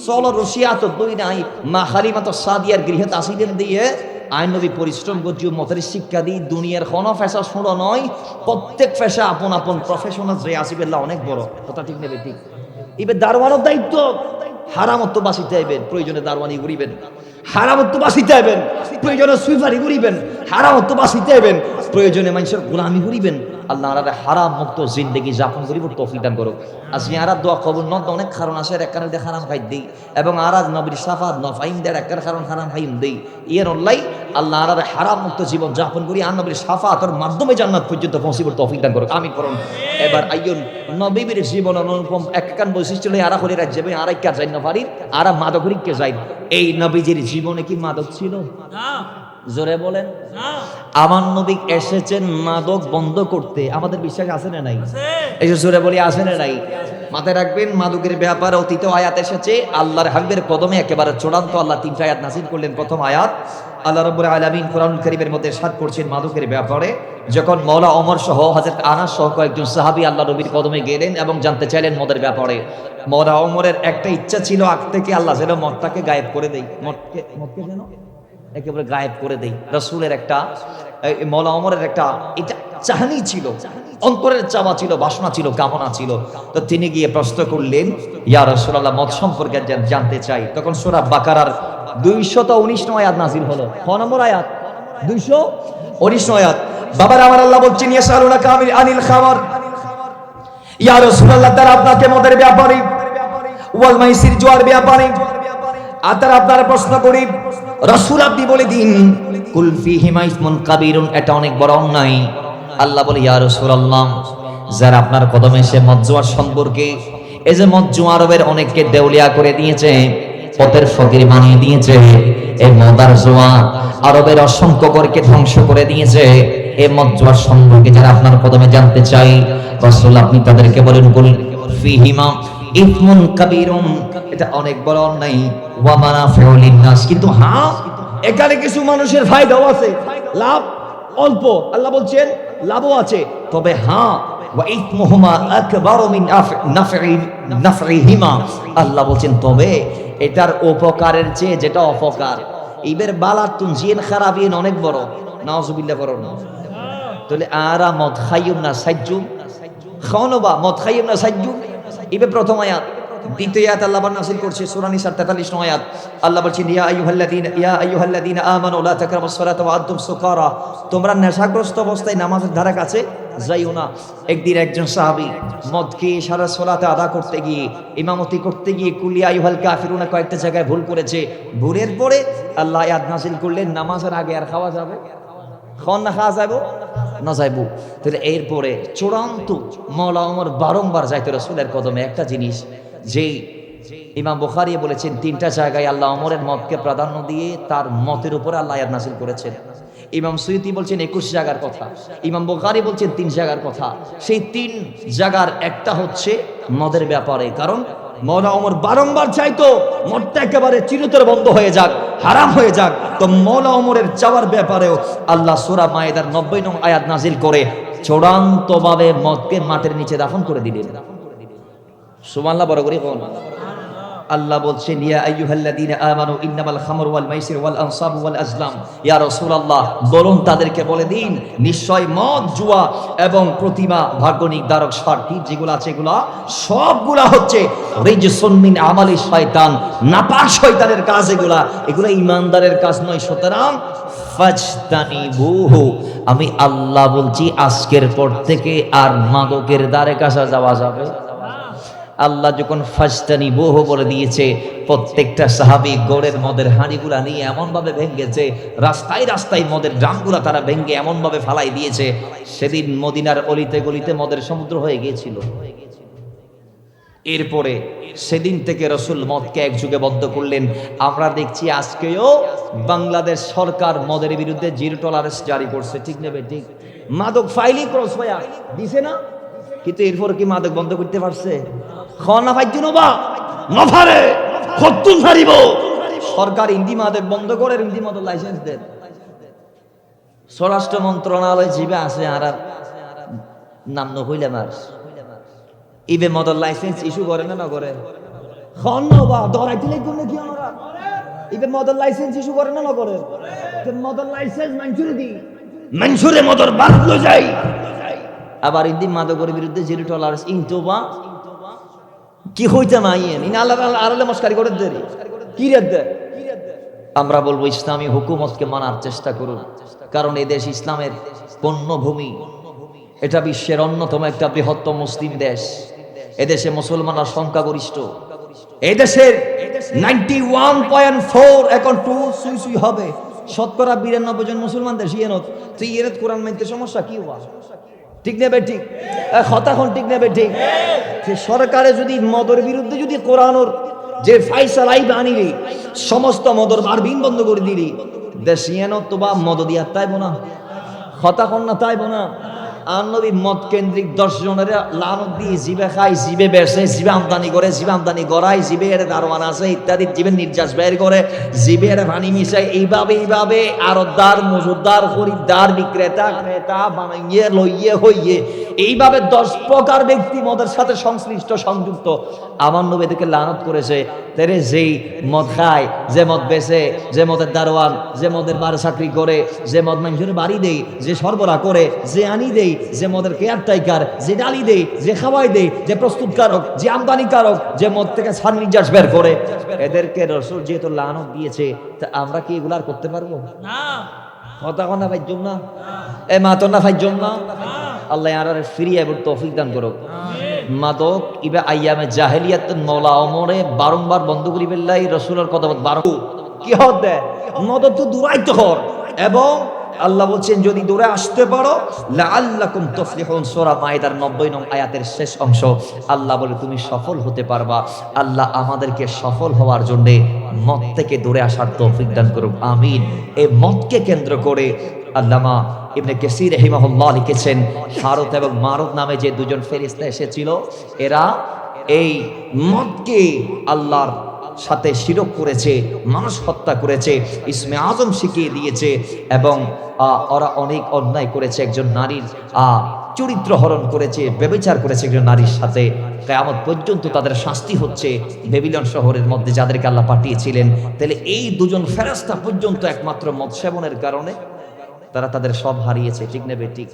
চল রশিয়া তো দই নাই মা হালিমা তো সাদিয়ার গৃহে আসিলেন দিয়ে আইন নবী পরিশ্রম করছি, মতের শিক্ষা দিই। দুনিয়ার কোনো ফেসা ছোড়ো নয়, প্রত্যেক ফেসা আপন আপন প্রফেশনাল যে আসিবেল্লাহ অনেক বড় কথা, ঠিক নেবে ঠিক। এবার দারোয়ানের দায়িত্ব, হারামত্ব বাঁচিতে হইবেন, প্রয়োজনে দারোয়ানি ঘুরিবেন, হারামত্ব বাঁচিতে হইবেন, প্রয়োজনে সুইফারি ঘুরিবেন, হারামত্ব বাঁচিতে হইবেন, প্রয়োজনে মানুষের গোলামি ঘুরিবেন। আল্লাহ আর হারাম মুক্ত জিন্দেগি যাপন করিব তৌফিক দান করুক। আজকে আর দোয়া কবুল নদ অনেক কারণ আছে, এক কারণে হারাম খাই দেই, এবং আর নবীর সাফাত নফাইম দেয় এক কারণ হারাম খাইম দেই। ইয়ের অল্লাই আল্লাহ আর হারাম মুক্ত জীবন যাপন করি, আর নবীর সাফাতের মাধ্যমে জান্নাত পর্যন্ত পৌঁছিব তৌফিক দান করুক। আমি করুন এবার আইয়ুন নবীর জীবন অনুপম এক বৈশিষ্ট্য নেই, আরা করে রাজ্যে আর এক যাই না পারি, আর মাদকরিককে যাই। এই নবীজির জীবনে কি মাদক ছিল? জোরে বলেন। আমার নবী এসেছেন মাদক বন্ধ করতে, আমাদের বিশ্বাস আছে না নাই? এই যে জোরে বলি আছে না নাই? মাথায় রাখবেন, মাদকের ব্যাপারে অতীত আয়াত এসেছে। আল্লাহর হাবিবের কদমে একেবারে চূড়ান্ত আল্লাহ 3টা আয়াত নাযিল করলেন। প্রথম আয়াত আল্লাহ রাব্বুল আলামিন কোরআনুল কারীমের মধ্যে ইরশাদ করছেন মাদকের ব্যাপারে, যখন মাওলা ওমর সহ হযরত আনাস সহ কয়েকজন সাহাবী আল্লাহ নবীর কদমে গেলেন এবং জানতে চাইলেন মদের ব্যাপারে। মাওলা ওমরের একটা ইচ্ছা ছিল, আগ থেকে আল্লাহ যেন মদটাকে গায়েব করে দেই, মদকে যেন একেবারে গায়েব করে দেই। রাসূলের একটা মওলা ওমরের একটা এটা চাহনি ছিল, অন্তরের চাওয়া ছিল, বাসনা ছিল, কামনা ছিল। তো তিনি গিয়ে প্রশ্ন করলেন, ইয়া রাসূলুল্লাহ, মদ সম্পর্কে জানতে চাই। তখন সূরা বাকারার 219 নম্বর আয়াত নাযিল হলো। ক নম্বর আয়াত? 219 নম্বর আয়াত। বাবার আমার আল্লাহ বলছেন, ইয়াসালুনাকা আনিল খামর, ইয়া রাসূলুল্লাহ, তারা আপনাকে মদের ব্যাপারে, ওয়াল মাইসির, জুয়ার ব্যাপারে তারা আপনার প্রশ্ন করি, রাসূল আপনি বলে দিন, কুল ফীহিমা ইসমুন কাবীরুন, এটা অনেক বড় অন্যায়। আল্লাহ বলে, ইয়া রাসূলুল্লাহ, যারা আপনার কদমে এসে মদ জুয়ার সম্পর্কে, এই যে মদ জুয়া আরবের অনেককে দেউলিয়া করে দিয়েছে, পথের ফকির বানিয়ে দিয়েছে, এই মদ আর জুয়া আরবের অসংখ্য করকে ধ্বংস করে দিয়েছে, এই মদ জুয়ার সম্পর্কে যারা আপনার কদমে জানতে চাই, রাসূল আপনি তাদেরকে বলেন, কুল ফীহিমা ইসমুন কাবীরুন, এটা অনেক বড় অন্যায়, ওয়া মানাফিউ লিন-নাস, কিন্তু হ্যাঁ এখানে কিছু মানুষের ফায়দাও আছে, লাভ অল্প, আল্লাহ বলছেন লাভও আছে, তবে হ্যাঁ ওয়া ইসমুহুমা আকবারু মিন নাফইহিমা, আল্লাহ বলছেন তবে এটার উপকারের চেয়ে যেটা অপকার, ইবের বালাতুন জিন খারাবিন অনেক বড়, নাউজুবিল্লাহ করুন। তাহলে আরা মদ খাইয়ুম না সাজ্জুম, খাওয়ানোবা মদ খাইয়ুম না সাজ্জুম, ইবে প্রথম আয়াত। দ্বিতীয় আয়াত আল্লাহ নাযিল করছে সূরা নিসার 43 নম্বর আয়াত। আল্লাহ বলছেন, ইয়া আইয়ুহাল্লাযীনা আমানু লা তাকরাবুস সালাতা ওয়া আনতুম সুকারা, তোমরা নেশাগ্রস্ত অবস্থায় নামাজের ধারে কাছে যাইও না। একদিন একজন সাহাবী মদ খেয়ে সারা সালাতে আদা করতে গিয়ে, ইমামতি করতে গিয়ে কুল ইয়া আইয়ুহাল কাফিরুনা কয়েকটা জায়গায় ভুল করেছে। ভুলের পরে আল্লাহ আয়াত নাযিল করলেন, নামাজের আগে আর খাওয়া যাবে খন না, খাওয়া যাবো না যাইবো। তাহলে এরপরে চূড়ান্ত মওলা ওমর বারংবার যাইতো রাসূলের কদমে। একটা জিনিস যে ইমাম বুখারী বলেছেন, তিনটা জায়গায় আল্লাহ ওমরের মতকে প্রাধান্য দিয়ে তার মতের উপরে আল্লাহ আয়াত নাযিল করেছেন। ইমাম সুয়ুতী বলছেন 21 জায়গার কথা, ইমাম বুখারী বলছেন 3 জায়গার কথা। সেই 3 জায়গার একটা হচ্ছে মদের ব্যাপারে, কারণ মওলা ওমর বারংবার চাইতো মদটা একেবারে চিরতরে বন্ধ হয়ে যাক, হারাম হয়ে যাক। তো মওলা ওমরের চাওয়ার ব্যাপারেও আল্লাহ সূরা মায়েদার 90 নং আয়াত নাযিল করে চূড়ান্তভাবে মদকে মাটির নিচে দাফন করে দিলেন। সুবহানাল্লাহ, বড় করে কোন আল্লাহ বলছেন, ইয়া আইয়ুহাল্লাযীনা আমানু ইন্নামাল খামরু ওয়াল মাইসিরু ওয়াল আনসাবু ওয়াল আজলাম, ইয়া রাসূলুল্লাহ বলুন তাদেরকে বলে দিন, নিশ্চয় মদ, জুয়া এবং প্রতিমা, ভাগ্য নির্ধারক শর্ত যেগুলো আছে এগুলা সবগুলা হচ্ছে রিজসুন মিন আমালি শয়তান, নাপাক শয়তানের কাজ, এগুলা ঈমানদারের কাজ নয়। সুতরাং ফাজতানিবুহু, আমি আল্লাহ বলছি আজকের পর থেকে আর মাদকের দ্বারে কাছে যাওয়া যাবে। আল্লাহ যখন ফাজতানিবুহু বলে দিয়েছে, প্রত্যেকটা সাহাবী গোড়ের মদের হাঁড়িগুলা নিয়ে এমন ভাবে ভেঙ্গেছে, রাস্তায় রাস্তায় মদের ড্রামগুলা তারা ভেঙ্গে এমন ভাবে ফালাই দিয়েছে, সেদিন মদিনার অলিতে গলিতে মদের সমুদ্র হয়ে গিয়েছিল। এরপরে সেদিন থেকে রাসূল মদকে এক যুগে বদ্ধ করলেন। আমরা দেখছি আজকেও বাংলাদেশ সরকার মদের বিরুদ্ধে 0 টলারেন্স জারি করছে, ঠিক নেবে ঠিক, মাদক ফাইলি ক্রস হয়ে দিছে না, কিন্তু এরপর কি মাদক বন্ধ করতে পারছে? খানা পাইছিল বা নফারে কত্তুন ছাড়িব, সরকার ইন্দি মাদক বন্ধ করে ইন্দি মদের লাইসেন্স দেন। স্বরাষ্ট্র মন্ত্রণালয় জিবে আছে আর নাম নহইলে মার ইবে মদের লাইসেন্স ইস্যু করে না করে, খন বা ধরাইতে লাগবে নাকি আমরা, ইবে মদের লাইসেন্স ইস্যু করে না করে, মদের লাইসেন্স মানসুরে দি, মানসুরে মদর বাদ লই যাই। আবার ইন্দি মাদকের বিরুদ্ধে 0 টলারেন্স, ইনতোবা কি হইতে মাইয়েন ইন আল্লাহ আরলে মস্কারি করে দেরি কি রে দে। আমরা বলবো ইসলামী হুকুমতকে মানার চেষ্টা করুন, কারণ এই দেশ ইসলামের পণ্যভূমি, এটা বিশ্বের অন্যতম একটা বৃহত্তম মুসলিম দেশ। এদেশে মুসলমানরা সংখ্যাগরিষ্ঠ, এদেশের 91.4 এখন 2 সুই হবে, শতকরা 92 জন মুসলমান দেশ। ইয়েনত কোরআন মানতে সমস্যা কি হওয়া, ঠিক নেবে ঠিক, কথাখন ঠিক নেবে ঠিক। সরকারে যদি মদের বিরুদ্ধে যদি কোরআনর যে ফাইসালাই বানিলি, সমস্ত মদর মারবিন বন্ধ করে দিলি, দেশিয়ানত তো বা মদ দিয়া তাইব না, কথাখন না তাইব না। আর নবী মদ কেন্দ্রিক 10 জনের লানত দিয়ে জিবে খায়, জিবে বেসে, জিবে আমদানি করে, জিবে আমদানি গড়ায়, জিবে এর দারোয়ান আছে ইত্যাদি, জিবে নির্যাস বের করে, জিবে এর পানি মিশায়, এইভাবে আরতদার, মজুরদার, খরিদ্দার, বিক্রেতা, ক্রেতা বানাইয়ে লইয়ে হইয়ে এইভাবে 10 প্রকার ব্যক্তি মদের সাথে সংশ্লিষ্ট সংযুক্ত, আমার নবী এদেরকে লানত করেছে। তেরে যেই মদ খায়, যে মদ বেচে, যে মদের দারোয়ান, যে মদের বার চাকরি করে, যে মদ মানুষের বাড়ি দেয়, যে সরবরাহ করে, যে আনি দেয়, যে মদের কেয়ারটাইকার, যে ডালি দেয়, যে খাওয়াই দেয়, যে প্রস্তুতকারক, যে আমদানিকারক, যে মদ থেকে ছান নির্যাস বের করে, এদেরকে রাসূল যেহেতু লানত দিয়েছে, তা আমরা কি এগুলো আর করতে পারবো না? কথা কনা ভাইজম না, এ মাতন না ভাইজম না। আল্লাহ আর ফিরিয়ে এবার তৌফিক দান করুক। মাদক ইবা আইয়ামে জাহেলিয়াত মওলা ওমরে বারংবার বন্ধ করি বিল্লাহি রাসূলের কথা বারো কি হতে মদত তো দূরাইতে হর, এবং আল্লাহ বলছেন যদি দূরে আসতে পারো লাআল্লাকুম তুফলিহুন, সূরা মাইদার 90 নং আয়াতের শেষ অংশ। আল্লাহ বলে তুমি সফল হতে পারবা। আল্লাহ আমাদেরকে সফল হওয়ার জন্য মদ থেকে দূরে আসার তৌফিক দান করুক, আমিন। এই মদকে কেন্দ্র করে আল্লামা ইবনে কাসির রাহিমাহুল্লাহ লিখেছেন, হারুত এবং মারুত নামে যে দুজন ফেরেশতা এসেছিল, এরা এই মদকে আল্লাহর সাথে শিরক করেছে, মানুষ হত্যা করেছে, ইসমে আজম শিখিয়ে দিয়েছে, এবং ওরা অনেক অন্যায় করেছে। একজন নারীর চরিত্র হরণ করেছে, ব্যভিচার করেছে একজন নারীর সাথে। কিয়ামত পর্যন্ত তাদের শাস্তি হচ্ছে বেবিলন শহরের মধ্যে যাদেরকে আল্লাহ পাঠিয়েছিলেন। তাহলে এই দুজন ফেরেশতা পর্যন্ত একমাত্র মদ সেবনের কারণে তারা তাদের সব হারিয়েছে, ঠিক নেবে ঠিক।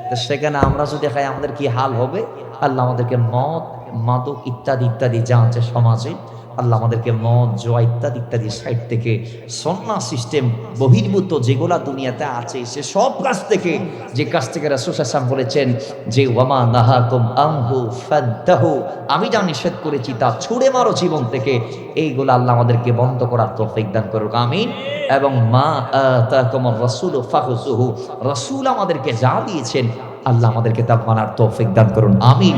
তো সেখানে আমরা যদি খাই আমাদের কি হাল হবে? আল্লাহ আমাদেরকে মদ, মাদক ইত্যাদি ইত্যাদি যা আছে সমাজে, আল্লাহ আমাদেরকে মদ, জুয়া ইত্যাদি ইত্যাদি সাইড থেকে সন্ন্যাস সিস্টেম বহির্ভূত যেগুলা দুনিয়াতে আছে সে সব কাজ থেকে, যে কাজ থেকে রাসূল সাল্লাল্লাহু আলাইহি ওয়াসাল্লাম বলেছেন যে ওয়ামা নাহাকুম আনহু ফান্তাহু, আমি যা নিষেধ করেছি তা ছুঁড়ে মারো জীবন থেকে, এইগুলো আল্লাহ আমাদেরকে বন্ধ করার তৌফিক দান করুক, আমিন। এবং মা আতাকুমুর রাসূলু ফাখুযুহু, রাসূল আমাদেরকে যা দিয়েছেন আল্লাহ আমাদেরকে তা মানার তৌফিক দান করুন, আমিন।